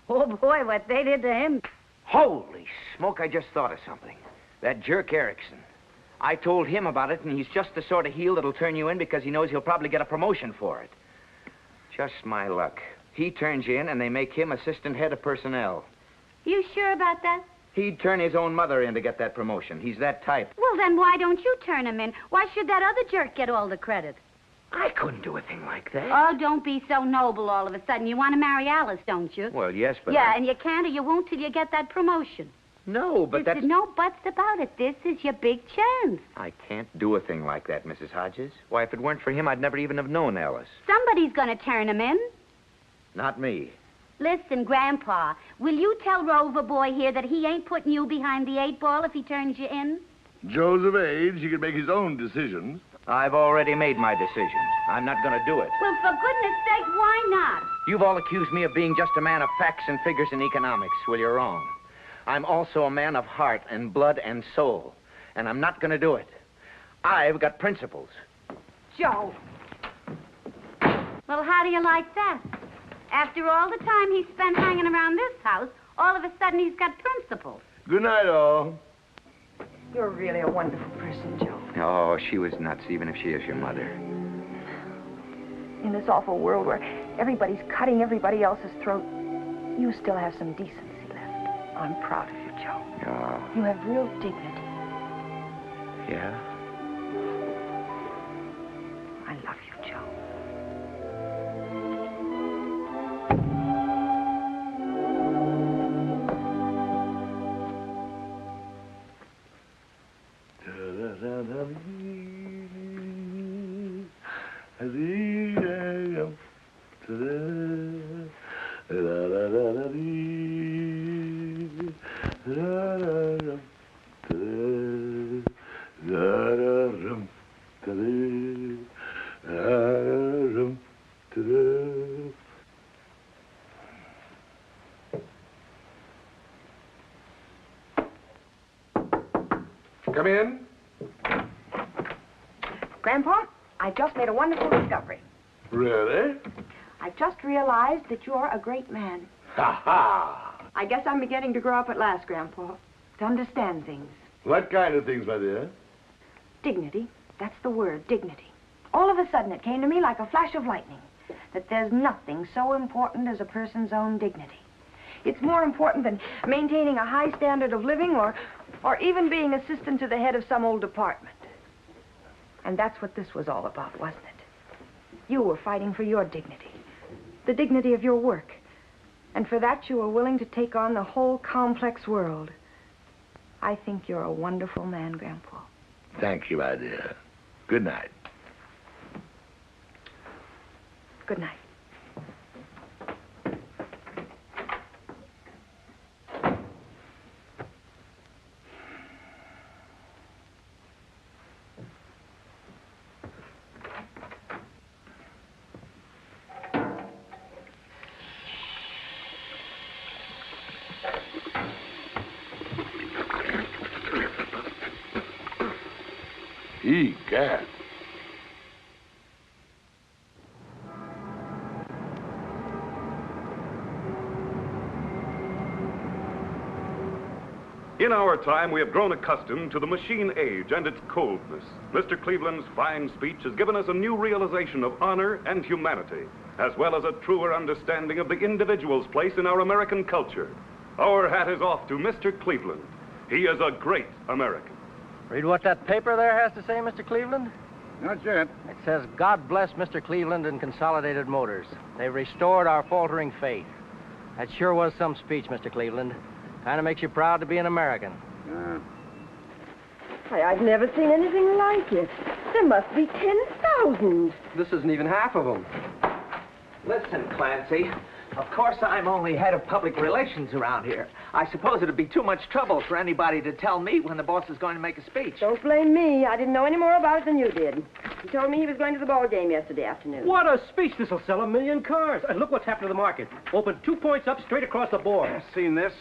Oh, boy, what they did to him. Holy smoke, I just thought of something. That jerk Erickson. I told him about it, and he's just the sort of heel that'll turn you in because he knows he'll probably get a promotion for it. Just my luck. He turns you in, and they make him assistant head of personnel. You sure about that? He'd turn his own mother in to get that promotion. He's that type. Well, then why don't you turn him in? Why should that other jerk get all the credit? I couldn't do a thing like that. Oh, don't be so noble all of a sudden. You want to marry Alice, don't you? Well, yes, but... Yeah, and you can't or you won't till you get that promotion. No, but There's no buts about it. This is your big chance. I can't do a thing like that, Mrs. Hodges. Why, if it weren't for him, I'd never even have known Alice. Somebody's going to turn him in. Not me. Listen, Grandpa, will you tell Rover Boy here that he ain't putting you behind the 8 ball if he turns you in? Joe's of age. He can make his own decisions. I've already made my decisions. I'm not going to do it. Well, for goodness sake, why not? You've all accused me of being just a man of facts and figures and economics. Well, you're wrong. I'm also a man of heart and blood and soul. And I'm not going to do it. I've got principles. Joe. Well, how do you like that? After all the time he spent hanging around this house, all of a sudden he's got principles. Good night, all. You're really a wonderful person, Joe. Oh, she was nuts, even if she is your mother. In this awful world where everybody's cutting everybody else's throat, you still have some decency left. I'm proud of you, Joe. Oh. You have real dignity. Yeah? I love you, Joe. Come in. Grandpa, I just made a wonderful discovery. Really? I just realized that you're a great man. Ha ha! I guess I'm beginning to grow up at last, Grandpa, to understand things. What kind of things, my dear? Dignity. That's the word, dignity. All of a sudden, it came to me like a flash of lightning that there's nothing so important as a person's own dignity. It's more important than maintaining a high standard of living or even being assistant to the head of some old department. And that's what this was all about, wasn't it? You were fighting for your dignity, the dignity of your work. And for that, you were willing to take on the whole complex world, I think you're a wonderful man, Grandpa. Thank you, my dear. Good night. Good night. Egad. In our time, we have grown accustomed to the machine age and its coldness. Mr. Cleveland's fine speech has given us a new realization of honor and humanity, as well as a truer understanding of the individual's place in our American culture. Our hat is off to Mr. Cleveland. He is a great American. Read what that paper there has to say, Mr. Cleveland? Not yet. It says, God bless Mr. Cleveland and Consolidated Motors. They've restored our faltering faith. That sure was some speech, Mr. Cleveland. Kind of makes you proud to be an American. I've never seen anything like it. There must be 10,000. This isn't even half of them. Listen, Clancy. Of course, I'm only head of public relations around here. I suppose it'd be too much trouble for anybody to tell me when the boss is going to make a speech. Don't blame me. I didn't know any more about it than you did. He told me he was going to the ball game yesterday afternoon. What a speech. This will sell 1 million cars. And look what's happened to the market. Opened 2 points up straight across the board. I've seen this.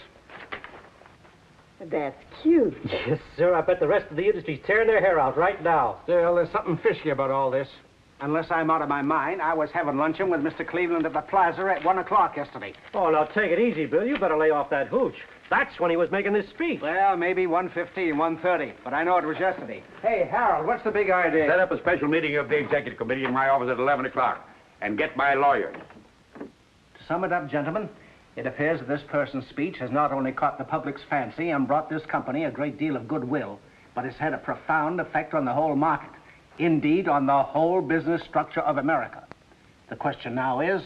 That's cute. Yes, sir. I bet the rest of the industry's tearing their hair out right now. Still, there's something fishy about all this. Unless I'm out of my mind, I was having luncheon with Mr. Cleveland at the plaza at 1 o'clock yesterday. Oh, now take it easy, Bill. You better lay off that hooch. That's when he was making this speech. Well, maybe 1:15, 1:30, but I know it was yesterday. Hey, Harold, what's the big idea? Set up a special meeting of the executive committee in my office at 11 o'clock and get my lawyer. To sum it up, gentlemen, it appears that this person's speech has not only caught the public's fancy and brought this company a great deal of goodwill, but it's had a profound effect on the whole market. Indeed, on the whole business structure of America. The question now is,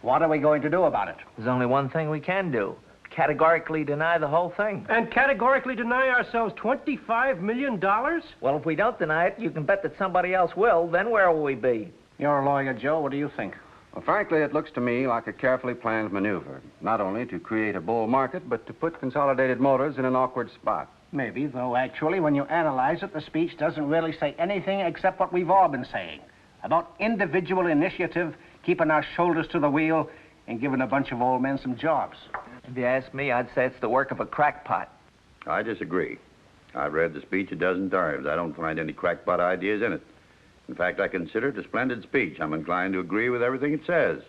what are we going to do about it? There's only one thing we can do. Categorically deny the whole thing. And categorically deny ourselves $25 million? Well, if we don't deny it, you can bet that somebody else will. Then where will we be? You're a lawyer, Joe. What do you think? Well, frankly, it looks to me like a carefully planned maneuver, not only to create a bull market, but to put Consolidated Motors in an awkward spot. Maybe, though actually, when you analyze it, the speech doesn't really say anything except what we've all been saying. About individual initiative, keeping our shoulders to the wheel, and giving a bunch of old men some jobs. If you ask me, I'd say it's the work of a crackpot. I disagree. I've read the speech a dozen times. I don't find any crackpot ideas in it. In fact, I consider it a splendid speech. I'm inclined to agree with everything it says.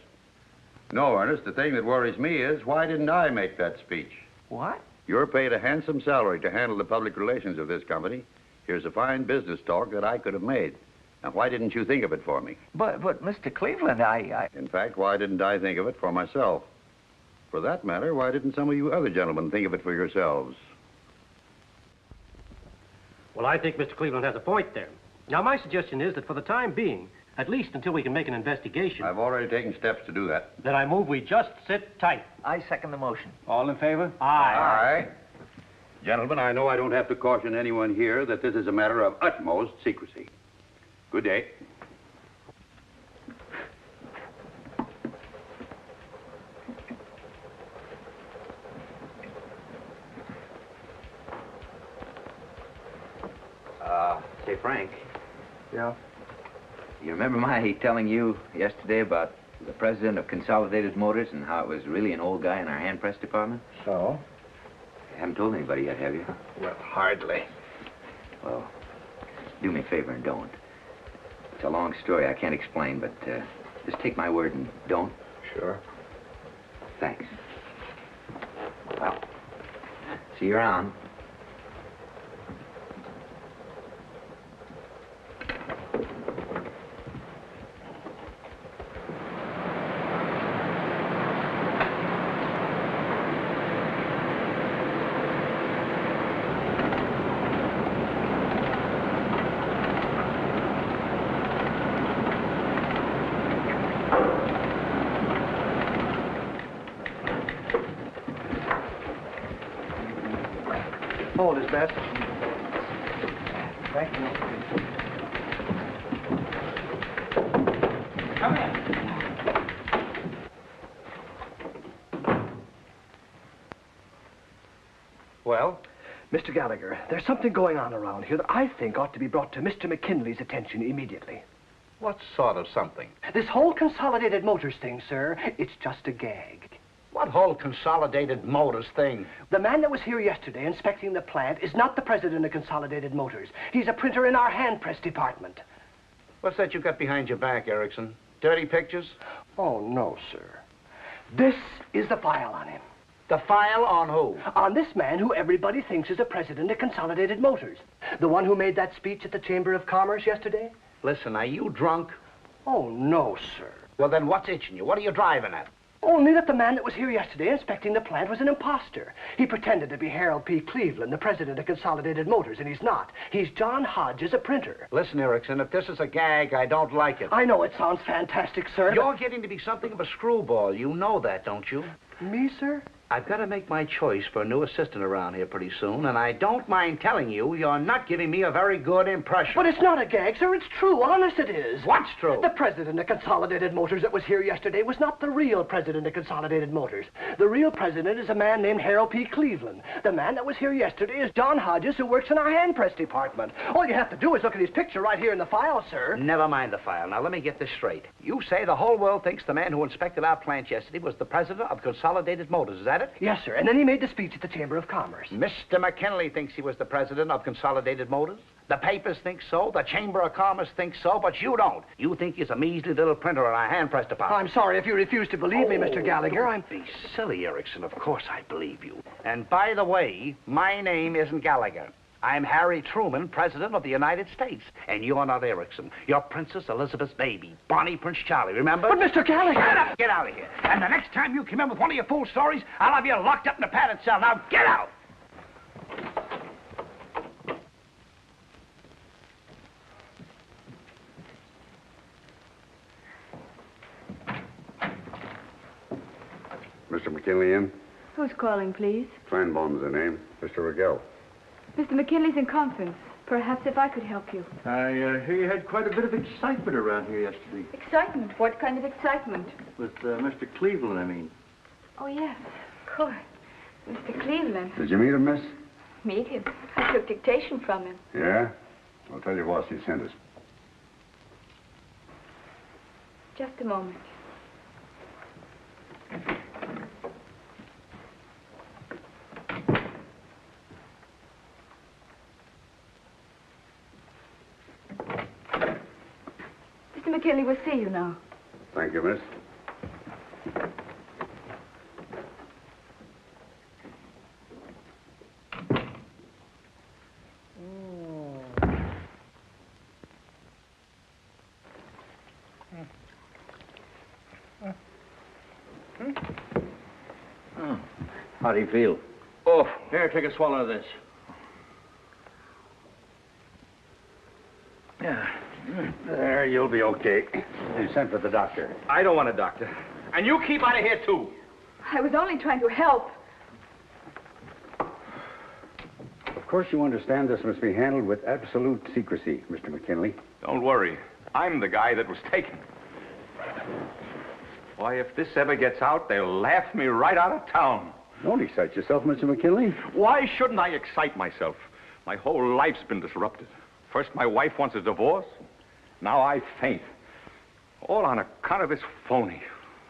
No, Ernest, the thing that worries me is, why didn't I make that speech? What? You're paid a handsome salary to handle the public relations of this company. Here's a fine business talk that I could have made. Now, why didn't you think of it for me? But Mr. Cleveland, In fact, why didn't I think of it for myself? For that matter, why didn't some of you other gentlemen think of it for yourselves? Well, I think Mr. Cleveland has a point there. Now, my suggestion is that for the time being, at least until we can make an investigation... I've already taken steps to do that. Then I move we just sit tight. I second the motion. All in favor? Aye. Aye. Gentlemen, I know I don't have to caution anyone here that this is a matter of utmost secrecy. Good day. Say, Frank. Yeah? You remember my telling you yesterday about the president of Consolidated Motors and how it was really an old guy in our hand press department? So? You haven't told anybody yet, have you? Well, hardly. Well, do me a favor and don't. It's a long story I can't explain, but just take my word and don't. Sure. Thanks. Well, see you around. Hold is best. Thank you. Come in. Well? Mr. Gallagher, there's something going on around here that I think ought to be brought to Mr. McKinley's attention immediately. What sort of something? This whole Consolidated Motors thing, sir, it's just a gag. What whole Consolidated Motors thing? The man that was here yesterday inspecting the plant is not the president of Consolidated Motors. He's a printer in our hand press department. What's that you got behind your back, Erickson? Dirty pictures? Oh, no, sir. This is the file on him. The file on who? On this man who everybody thinks is the president of Consolidated Motors. The one who made that speech at the Chamber of Commerce yesterday? Listen, are you drunk? Oh, no, sir. Well, then what's itching you? What are you driving at? Only that the man that was here yesterday inspecting the plant was an imposter. He pretended to be Harold P. Cleveland, the president of Consolidated Motors, and he's not. He's John Hodges, a printer. Listen, Erickson, if this is a gag, I don't like it. I know it sounds fantastic, sir. You're getting to be something of a screwball. You know that, don't you? Me, sir? I've got to make my choice for a new assistant around here pretty soon, and I don't mind telling you, you're not giving me a very good impression. But it's not a gag, sir. It's true. Honest it is. What's true? The president of Consolidated Motors that was here yesterday was not the real president of Consolidated Motors. The real president is a man named Harold P. Cleveland. The man that was here yesterday is John Hodges, who works in our hand press department. All you have to do is look at his picture right here in the file, sir. Never mind the file. Now, let me get this straight. You say the whole world thinks the man who inspected our plant yesterday was the president of Consolidated Motors. Is that it? Yes, sir. And then he made the speech at the Chamber of Commerce. Mr. McKinley thinks he was the president of Consolidated Motors. The papers think so. The Chamber of Commerce thinks so, but you don't. You think he's a measly little printer in our hand press department. I'm sorry if you refuse to believe me, Mr. Gallagher. Don't be silly, Erickson. Of course I believe you. And by the way, my name isn't Gallagher. I'm Harry Truman, President of the United States. And you're not Erickson. You're Princess Elizabeth's baby, Bonnie Prince Charlie, remember? But, Mr. Gallagher... Shut up! Get out of here. And the next time you come in with one of your fool stories, I'll have you locked up in a padded cell. Now, get out! Mr. McKinley in? Who's calling, please? Feinbaum's the name. Mr. Rigel. Mr. McKinley's in conference. Perhaps if I could help you. I hear you had quite a bit of excitement around here yesterday. Excitement? What kind of excitement? With Mr. Cleveland, I mean. Oh, yes, of course. Mr. Cleveland. Did you meet him, miss? Meet him? I took dictation from him. Yeah? I'll tell you what, he sent us. Just a moment. Mr. McKinley will see you now. Thank you, miss. How do you feel? Oh, Here, take a swallow of this. Yeah. There, you'll be okay. You sent for the doctor. I don't want a doctor. And you keep out of here, too. I was only trying to help. Of course you understand this must be handled with absolute secrecy, Mr. McKinley. Don't worry. I'm the guy that was taken. Why, if this ever gets out, they'll laugh me right out of town. Don't excite yourself, Mr. McKinley. Why shouldn't I excite myself? My whole life's been disrupted. First, my wife wants a divorce. Now I faint. All on account of this phony.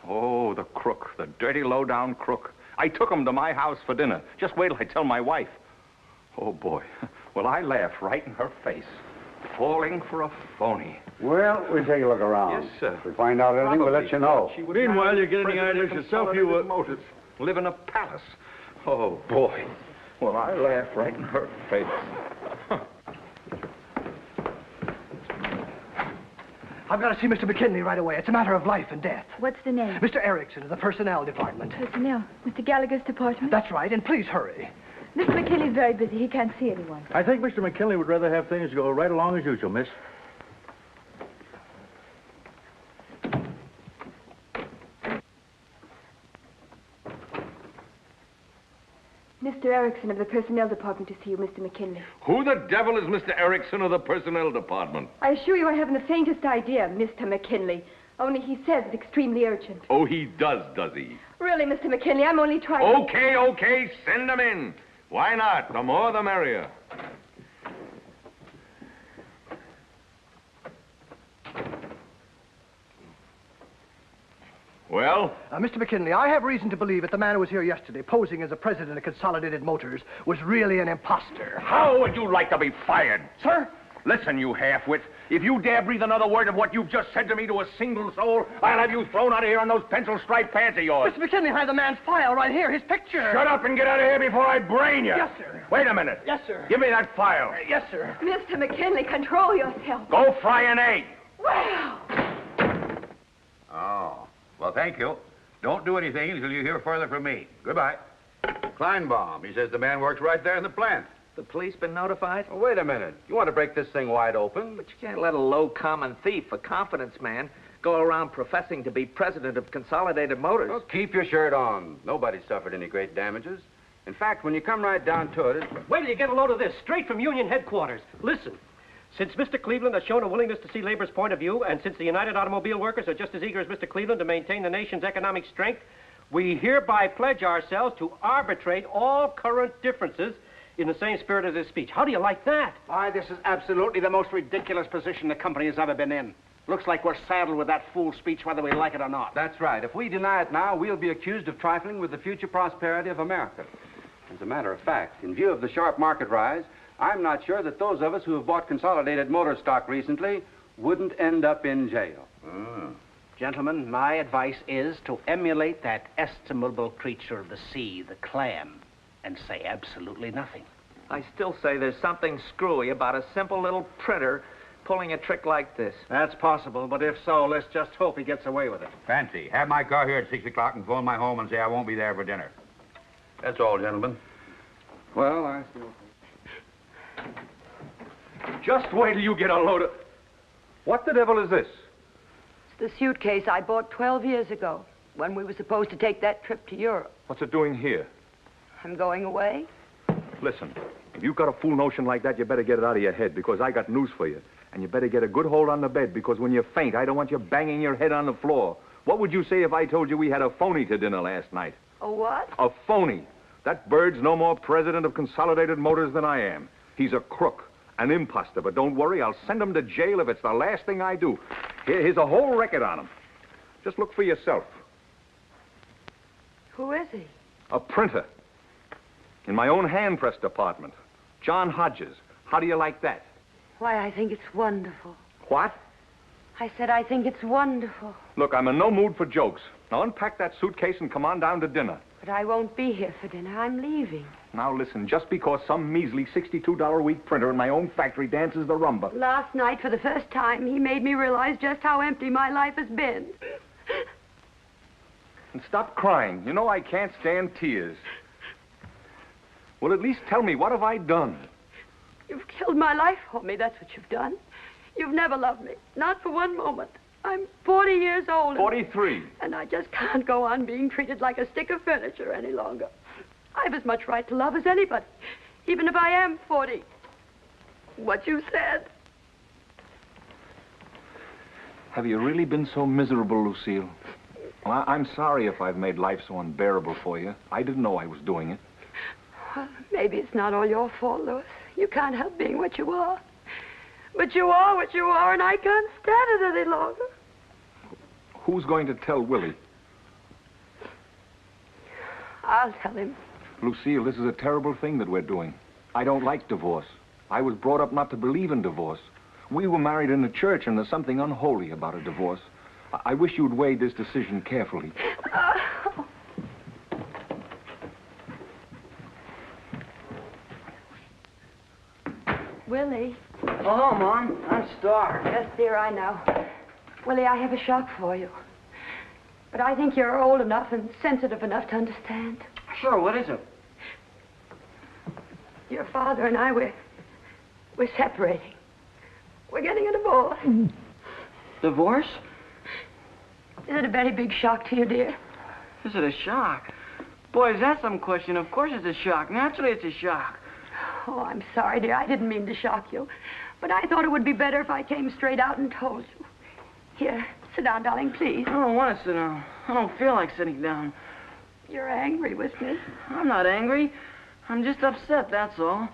Oh, the crook, the dirty, low-down crook. I took him to my house for dinner. Just wait till I tell my wife. Oh, boy. Will I laugh right in her face. Falling for a phony. Well, we'll take a look around. Yes, sir. If we find out anything, we'll let you know. Meanwhile, you get any ideas yourself, you Motors. Live in a palace. Oh, boy. Will I laugh right in her face. I've got to see Mr. McKinley right away. It's a matter of life and death. What's the name? Mr. Erickson of the Personnel Department. Personnel. Mr. Gallagher's department? That's right, and please hurry. Mr. McKinley's very busy. He can't see anyone. I think Mr. McKinley would rather have things go right along as usual, miss. Mr. Erickson of the Personnel Department to see you, Mr. McKinley. Who the devil is Mr. Erickson of the Personnel Department? I assure you I haven't the faintest idea, Mr. McKinley. Only he says it's extremely urgent. Oh, he does he? Really, Mr. McKinley, I'm only trying Okay, send him in. Why not? The more the merrier. Well? Mr. McKinley, I have reason to believe that the man who was here yesterday, posing as the president of Consolidated Motors, was really an imposter. How would you like to be fired? Sir? Listen, you half-wit. If you dare breathe another word of what you've just said to me to a single soul, I'll have you thrown out of here on those pencil-striped pants of yours. Mr. McKinley, I have the man's file right here, his picture. Shut up and get out of here before I brain you. Yes, sir. Wait a minute. Yes, sir. Give me that file. Yes, sir. Mr. McKinley, control yourself. Go fry an egg. Well. Oh. Well, thank you. Don't do anything until you hear further from me. Goodbye. Kleinbaum, he says the man works right there in the plant. The police been notified? Oh, wait a minute. You want to break this thing wide open? But you can't let a low common thief, a confidence man, go around professing to be president of Consolidated Motors. Well, keep your shirt on. Nobody suffered any great damages. In fact, when you come right down to it... Wait till you get a load of this, straight from Union headquarters. Listen. Since Mr. Cleveland has shown a willingness to see labor's point of view, and since the United Automobile Workers are just as eager as Mr. Cleveland to maintain the nation's economic strength, we hereby pledge ourselves to arbitrate all current differences in the same spirit of this speech. How do you like that? Why, this is absolutely the most ridiculous position the company has ever been in. Looks like we're saddled with that fool speech whether we like it or not. That's right. If we deny it now, we'll be accused of trifling with the future prosperity of America. As a matter of fact, in view of the sharp market rise, I'm not sure that those of us who have bought Consolidated Motor stock recently wouldn't end up in jail. Gentlemen, my advice is to emulate that estimable creature of the sea, the clam, and say absolutely nothing. I still say there's something screwy about a simple little printer pulling a trick like this. That's possible, but if so, let's just hope he gets away with it. Fancy, have my car here at 6 o'clock and phone my home and say I won't be there for dinner. That's all, gentlemen. Well, I feel... Just wait till you get a load of... What the devil is this? It's the suitcase I bought 12 years ago when we were supposed to take that trip to Europe. What's it doing here? I'm going away. Listen, if you've got a fool notion like that, you better get it out of your head, because I got news for you. And you better get a good hold on the bed, because when you faint, I don't want you banging your head on the floor. What would you say if I told you we had a phony to dinner last night? A what? A phony. That bird's no more president of Consolidated Motors than I am. He's a crook, an imposter, but don't worry, I'll send him to jail if it's the last thing I do. Here's a whole record on him. Just look for yourself. Who is he? A printer. In my own hand press department. John Hodges. How do you like that? Why, I think it's wonderful. What? I said I think it's wonderful. Look, I'm in no mood for jokes. Now unpack that suitcase and come on down to dinner. But I won't be here for dinner. I'm leaving. Now listen, just because some measly $62 a week printer in my own factory dances the rumba. Last night, for the first time, he made me realize just how empty my life has been. And stop crying. You know I can't stand tears. Well, at least tell me, what have I done? You've killed my life for me, that's what you've done. You've never loved me, not for one moment. I'm 40 years old. 43. And I just can't go on being treated like a stick of furniture any longer. I've as much right to love as anybody, even if I am 40. What you said. Have you really been so miserable, Lucille? Well, I'm sorry if I've made life so unbearable for you. I didn't know I was doing it. Well, maybe it's not all your fault, Louis. You can't help being what you are. But you are what you are, and I can't stand it any longer. Who's going to tell Willie? I'll tell him. Lucille, this is a terrible thing that we're doing. I don't like divorce. I was brought up not to believe in divorce. We were married in the church, and there's something unholy about a divorce. I wish you'd weigh this decision carefully. Willie. Oh, Mom, I'm starved. Yes, dear, I know. Willie, I have a shock for you. But I think you're old enough and sensitive enough to understand. Sure, what is it? Your father and I, we're separating. We're getting a divorce. Divorce? Is it a very big shock to you, dear? Is it a shock? Boy, is that some question. Of course it's a shock. Naturally it's a shock. Oh, I'm sorry, dear. I didn't mean to shock you. But I thought it would be better if I came straight out and told you. Here, sit down, darling, please. I don't want to sit down. I don't feel like sitting down. You're angry with me. I'm not angry. I'm just upset, that's all.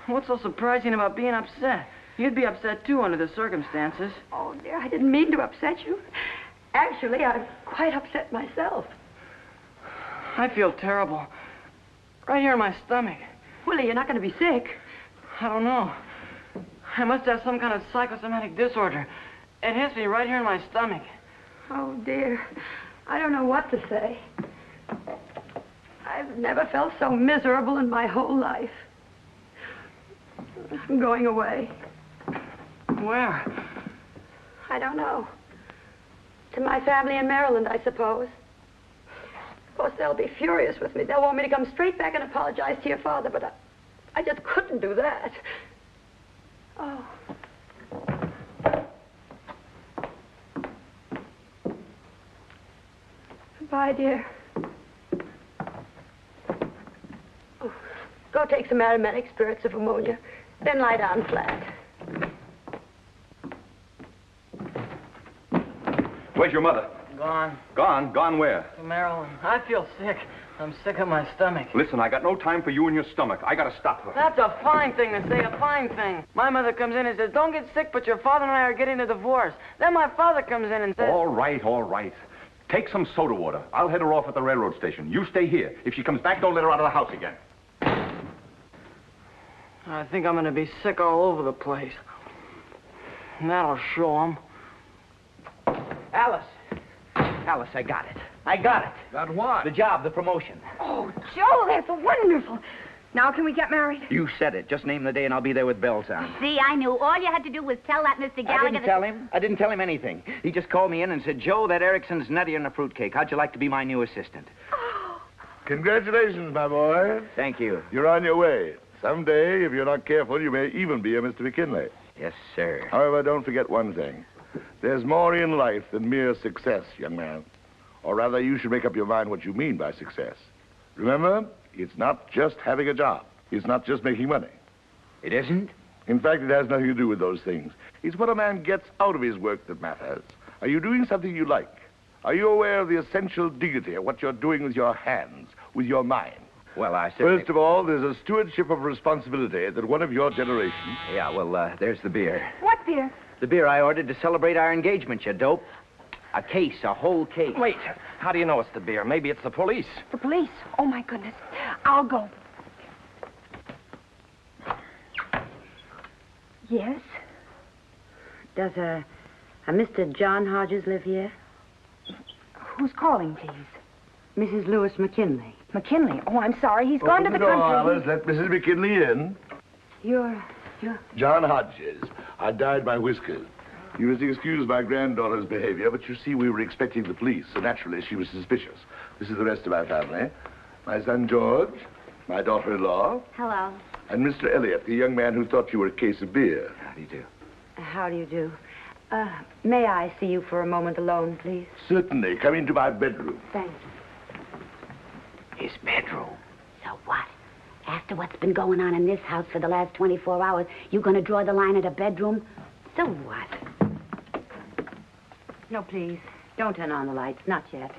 What's so surprising about being upset? You'd be upset, too, under the circumstances. Oh, dear, I didn't mean to upset you. Actually, I'm quite upset myself. I feel terrible. Right here in my stomach. Willie, you're not going to be sick. I don't know. I must have some kind of psychosomatic disorder. It hits me right here in my stomach. Oh, dear. I don't know what to say. I've never felt so miserable in my whole life. I'm going away. Where? I don't know. To my family in Maryland, I suppose. Of course, they'll be furious with me. They'll want me to come straight back and apologize to your father, but I just couldn't do that. Oh. Goodbye, dear. Oh, go take some aromatic spirits of ammonia, then lie down flat. Where's your mother? Gone. Gone? Gone where? To Marilyn. I feel sick. I'm sick of my stomach. Listen, I got no time for you and your stomach. I gotta stop her. That's a fine thing to say, a fine thing. My mother comes in and says, don't get sick, but your father and I are getting a divorce. Then my father comes in and says... All right, all right. Take some soda water. I'll head her off at the railroad station. You stay here. If she comes back, don't let her out of the house again. I think I'm gonna be sick all over the place. And that'll show 'em. Alice. Alice, I got it. I got it. Got what? The job, the promotion. Oh, Joe, that's wonderful. Now can we get married? You said it. Just name the day and I'll be there with bells on. See, I knew. All you had to do was tell that Mr. Gallagher... I didn't tell him anything. He just called me in and said, Joe, that Erickson's nuttier than a fruitcake. How'd you like to be my new assistant? Congratulations, my boy. Thank you. You're on your way. Someday, if you're not careful, you may even be a Mr. McKinley. Yes, sir. However, don't forget one thing. There's more in life than mere success, young man. Or rather, you should make up your mind what you mean by success. Remember, it's not just having a job. It's not just making money. It isn't? In fact, it has nothing to do with those things. It's what a man gets out of his work that matters. Are you doing something you like? Are you aware of the essential dignity of what you're doing with your hands, with your mind? Well, I certainly... First of all, there's a stewardship of responsibility that one of your generation... Yeah, well, there's the beer. What beer? The beer I ordered to celebrate our engagement, you dope. A case, a whole case. Wait, how do you know it's the beer? Maybe it's the police. The police? Oh, my goodness. I'll go. Yes? Does a Mr. John Hodges live here? Who's calling, please? Mrs. Lewis McKinley. McKinley? Oh, I'm sorry. He's gone to the door, country. Alice. Let Mrs. McKinley in. You're... John Hodges. I dyed my whiskers. You must excuse my granddaughter's behavior, but you see, we were expecting the police, so naturally she was suspicious. This is the rest of my family. My son George, my daughter-in-law, Hello. and Mr. Elliot, the young man who thought you were a case of beer. How do you do? How do you do? May I see you for a moment alone, please? Certainly. Come into my bedroom. Thanks. His bedroom. So what? After what's been going on in this house for the last 24 hours, you gonna draw the line at a bedroom? So what? No, please. Don't turn on the lights. Not yet.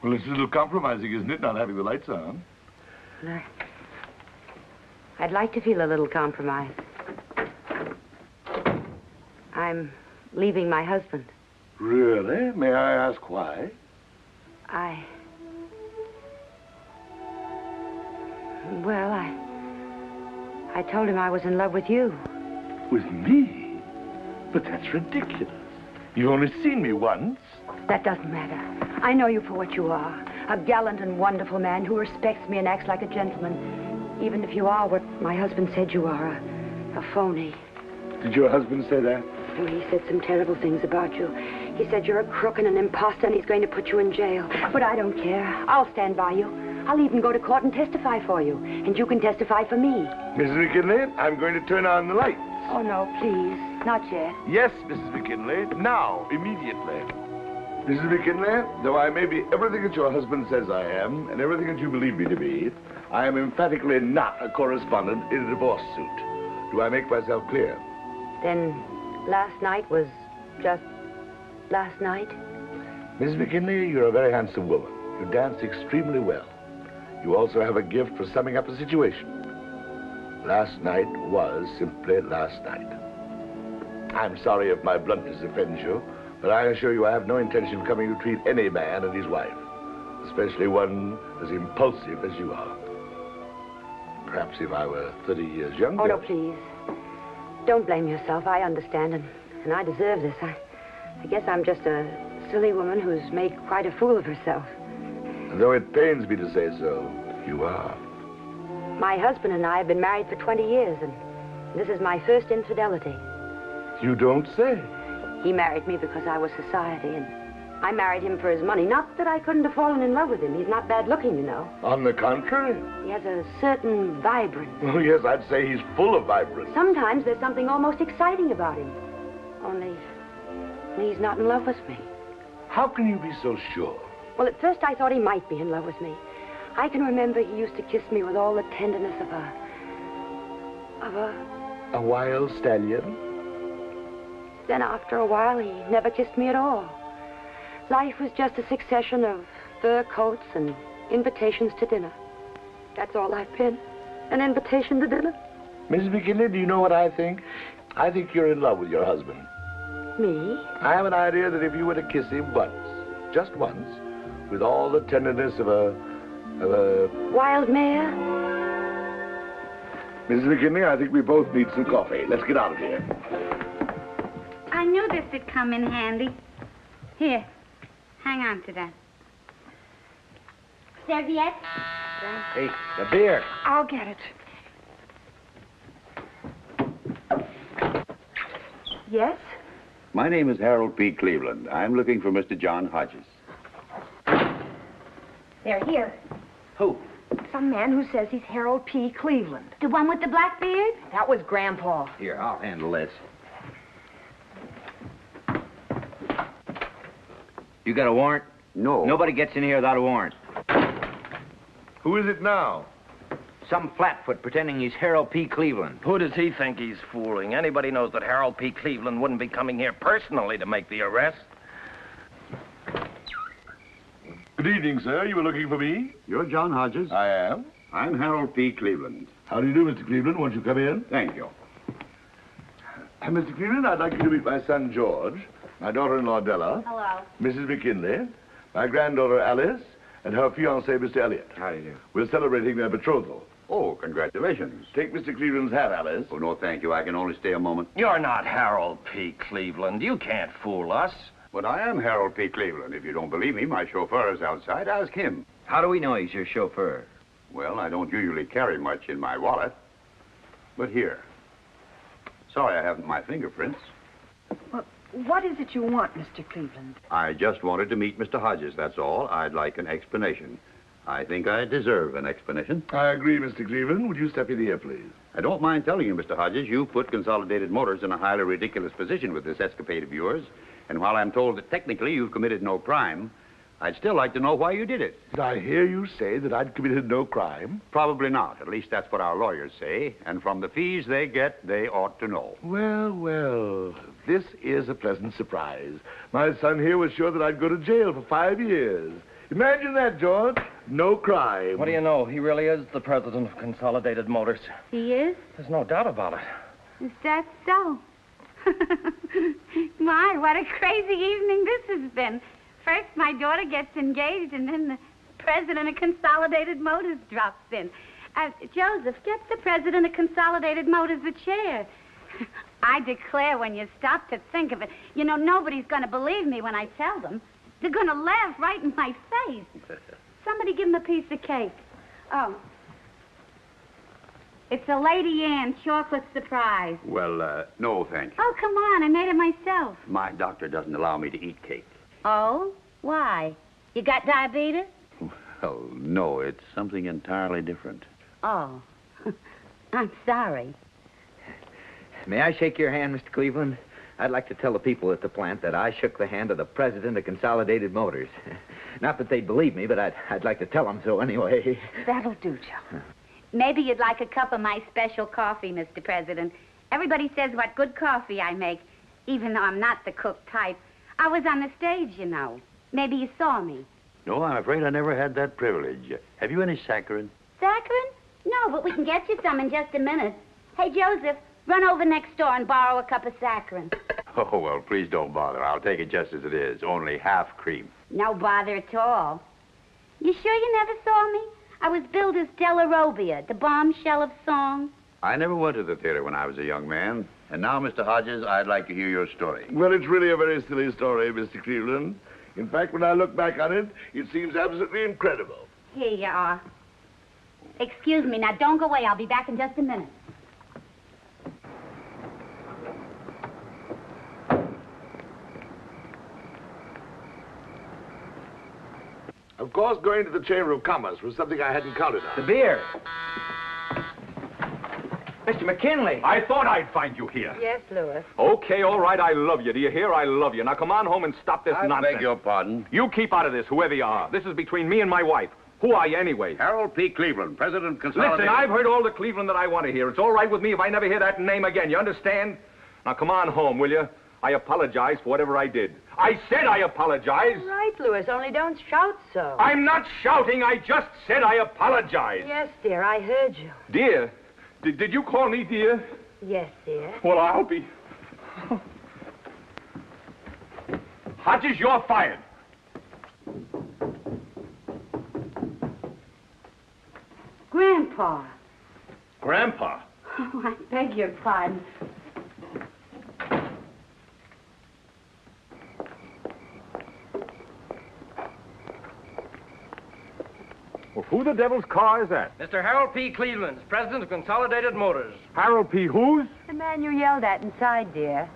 Well, it's a little compromising, isn't it, not having the lights on? No. I'd like to feel a little compromise. I'm leaving my husband. Really? May I ask why? Well, I told him I was in love with you. With me? But that's ridiculous. You've only seen me once. That doesn't matter. I know you for what you are. A gallant and wonderful man who respects me and acts like a gentleman. Even if you are what my husband said you are, a phony. Did your husband say that? Oh, he said some terrible things about you. He said you're a crook and an imposter and he's going to put you in jail. But I don't care. I'll stand by you. I'll even go to court and testify for you. And you can testify for me. Mrs. McKinley, I'm going to turn on the lights. Oh, no, please. Not yet. Yes, Mrs. McKinley. Now, immediately. Mrs. McKinley, though I may be everything that your husband says I am, and everything that you believe me to be, I am emphatically not a correspondent in a divorce suit. Do I make myself clear? Then last night was just last night? Mrs. McKinley, you're a very handsome woman. You dance extremely well. You also have a gift for summing up a situation. Last night was simply last night. I'm sorry if my bluntness offends you, but I assure you I have no intention of coming to treat any man and his wife, especially one as impulsive as you are. Perhaps if I were 30 years younger... Oh, no, please. Don't blame yourself. I understand, and I deserve this. I guess I'm just a silly woman who's made quite a fool of herself. And though it pains me to say so, you are. My husband and I have been married for 20 years, and this is my first infidelity. You don't say. He married me because I was society, and I married him for his money. Not that I couldn't have fallen in love with him. He's not bad looking, you know. On the contrary. He has a certain vibrance. Oh, yes, I'd say he's full of vibrance. Sometimes there's something almost exciting about him. Only he's not in love with me. How can you be so sure? Well, at first I thought he might be in love with me. I can remember he used to kiss me with all the tenderness of a wild stallion? Then after a while, he never kissed me at all. Life was just a succession of fur coats and invitations to dinner. That's all I've been, an invitation to dinner. Mrs. McKinley, do you know what I think? I think you're in love with your husband. Me? I have an idea that if you were to kiss him once, just once, with all the tenderness of a wild mare? Mrs. McKinley, I think we both need some coffee. Let's get out of here. I knew this would come in handy. Here, hang on to that. Serviette? Hey, the beer. I'll get it. Yes? My name is Harold P. Cleveland. I'm looking for Mr. John Hodges. They're here. Who? Some man who says he's Harold P. Cleveland. The one with the black beard? That was Grandpa. Here, I'll handle this. You got a warrant? No. Nobody gets in here without a warrant. Who is it now? Some flatfoot pretending he's Harold P. Cleveland. Who does he think he's fooling? Anybody knows that Harold P. Cleveland wouldn't be coming here personally to make the arrest. Good evening, sir. You were looking for me? You're John Hodges? I am. I'm Harold P. Cleveland. How do you do, Mr. Cleveland? Won't you come in? Thank you. Mr. Cleveland, I'd like you to meet my son, George, my daughter-in-law, Della. Hello. Mrs. McKinley, my granddaughter, Alice, and her fiancé, Mr. Elliot. How do you do? We're celebrating their betrothal. Oh, congratulations. Take Mr. Cleveland's hat, Alice. Oh, no, thank you. I can only stay a moment. You're not Harold P. Cleveland. You can't fool us. But I am Harold P. Cleveland. If you don't believe me, my chauffeur is outside. Ask him. How do we know he's your chauffeur? Well, I don't usually carry much in my wallet. But here. Sorry I haven't my fingerprints. Well, what is it you want, Mr. Cleveland? I just wanted to meet Mr. Hodges, that's all. I'd like an explanation. I think I deserve an explanation. I agree, Mr. Cleveland. Would you step in here, please? I don't mind telling you, Mr. Hodges, you put Consolidated Motors in a highly ridiculous position with this escapade of yours. And while I'm told that technically you've committed no crime, I'd still like to know why you did it. Did I hear you say that I'd committed no crime? Probably not. At least that's what our lawyers say. And from the fees they get, they ought to know. Well, well, this is a pleasant surprise. My son here was sure that I'd go to jail for 5 years. Imagine that, George. No crime. What do you know? He really is the president of Consolidated Motors. He is? There's no doubt about it. Is that so? My, what a crazy evening this has been. First, my daughter gets engaged, and then the president of Consolidated Motors drops in. Joseph, get the president of Consolidated Motors a chair. I declare, when you stop to think of it, you know, nobody's going to believe me when I tell them. They're going to laugh right in my face. Somebody give him a piece of cake. Oh. It's a Lady Anne chocolate surprise. Well, no, thank you. Oh, come on. I made it myself. My doctor doesn't allow me to eat cake. Oh? Why? You got diabetes? Oh, no, it's something entirely different. Oh. I'm sorry. May I shake your hand, Mr. Cleveland? I'd like to tell the people at the plant that I shook the hand of the president of Consolidated Motors. Not that they'd believe me, but I'd like to tell them so anyway. That'll do, Joe. Maybe you'd like a cup of my special coffee, Mr. President. Everybody says what good coffee I make, even though I'm not the cook type. I was on the stage, you know. Maybe you saw me. No, I'm afraid I never had that privilege. Have you any saccharin? Saccharin? No, but we can get you some in just a minute. Hey, Joseph, run over next door and borrow a cup of saccharin. Oh, well, please don't bother. I'll take it just as it is. Only half cream. No bother at all. You sure you never saw me? I was billed as Della, the bombshell of song. I never went to the theater when I was a young man. And now, Mr. Hodges, I'd like to hear your story. Well, it's really a very silly story, Mr. Cleveland. In fact, when I look back on it, it seems absolutely incredible. Here you are. Excuse me. Now, don't go away. I'll be back in just a minute. Of course, going to the Chamber of Commerce was something I hadn't counted on. The beer. Mr. McKinley. I thought I'd find you here. Yes, Louis. Okay, all right, I love you. Do you hear? I love you. Now come on home and stop this nonsense. I beg your pardon. You keep out of this, whoever you are. This is between me and my wife. Who are you anyway? Harold P. Cleveland, President of Consolidated... Listen, I've heard all the Cleveland that I want to hear. It's all right with me if I never hear that name again. You understand? Now come on home, will you? I apologize for whatever I did. I said I apologize. All right, Louis, only don't shout so. I'm not shouting. I just said I apologize. Yes, dear, I heard you. Dear? Did you call me dear? Yes, dear. Well, I'll be... Hodges, you're fired. Grandpa. Grandpa? Oh, I beg your pardon. Well, who the devil's car is that? Mr. Harold P. Cleveland, president of Consolidated Motors. Harold P. whose? The man you yelled at inside, dear.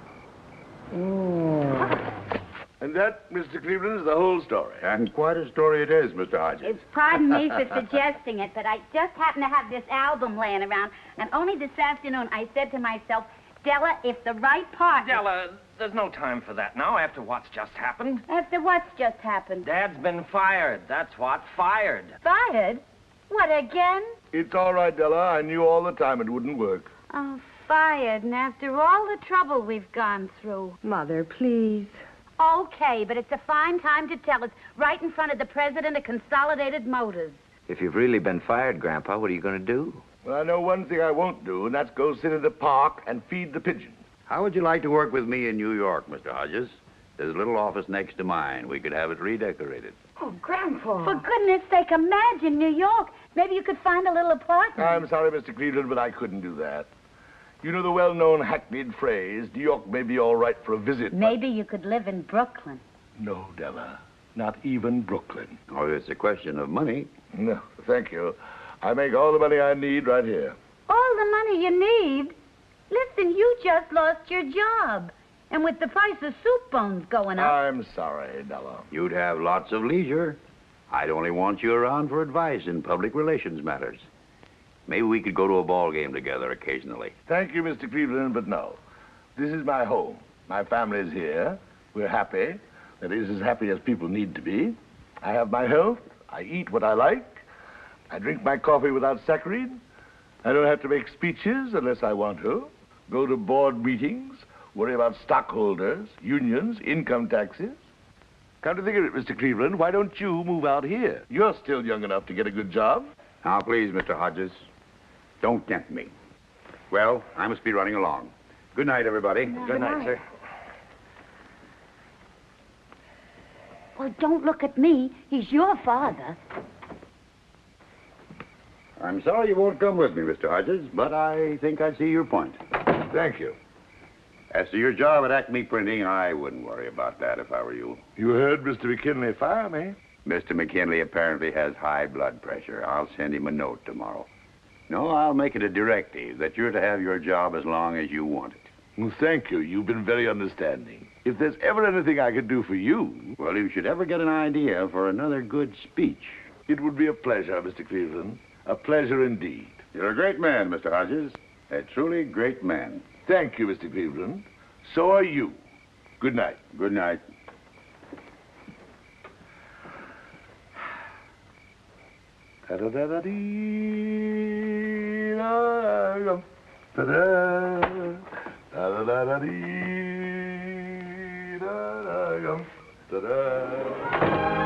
And that, Mr. Cleveland, is the whole story. And quite a story it is, Mr. Hodges. Pardon me for suggesting it, but I just happened to have this album laying around, and only this afternoon I said to myself, Della, if the right part... Della, there's no time for that now after what's just happened. After what's just happened? Dad's been fired. That's what. Fired. Fired? What, again? It's all right, Della. I knew all the time it wouldn't work. Oh, fired, and after all the trouble we've gone through. Mother, please. Okay, but it's a fine time to tell us, right in front of the president of Consolidated Motors. If you've really been fired, Grandpa, what are you going to do? Well, I know one thing I won't do, and that's go sit in the park and feed the pigeons. How would you like to work with me in New York, Mr. Hodges? There's a little office next to mine. We could have it redecorated. Oh, Grandpa. For goodness sake, imagine New York. Maybe you could find a little apartment. I'm sorry, Mr. Cleveland, but I couldn't do that. You know the well-known hackneyed phrase, New York may be all right for a visit, Maybe you could live in Brooklyn. No, Della. Not even Brooklyn. Oh, it's a question of money. No, thank you. I make all the money I need right here. All the money you need? Listen, you just lost your job. And with the price of soup bones going up... I'm sorry, Della. You'd have lots of leisure. I'd only want you around for advice in public relations matters. Maybe we could go to a ball game together occasionally. Thank you, Mr. Cleveland, but no. This is my home. My family's here. We're happy. That is, as happy as people need to be. I have my health. I eat what I like. I drink my coffee without saccharin. I don't have to make speeches unless I want to. Go to board meetings. Worry about stockholders, unions, income taxes. Come to think of it, Mr. Cleveland, why don't you move out here? You're still young enough to get a good job. Now, please, Mr. Hodges, don't tempt me. Well, I must be running along. Good night, everybody. Good night, sir. Well, don't look at me. He's your father. I'm sorry you won't come with me, Mr. Hodges, but I think I see your point. Thank you. As to your job at Acme Printing, I wouldn't worry about that if I were you. You heard Mr. McKinley fire me. Mr. McKinley apparently has high blood pressure. I'll send him a note tomorrow. No, I'll make it a directive that you're to have your job as long as you want it. Well, thank you. You've been very understanding. If there's ever anything I can do for you... Well, you should ever get an idea for another good speech. It would be a pleasure, Mr. Cleveland. A pleasure indeed. You're a great man, Mr. Hodges. A truly great man. Thank you, Mr. Cleveland. So are you. Good night. Good night. Da-da-da-da-dee-da-da-dum. Da-da. Da-da-da-da-dee-da-da-dum. Da-da.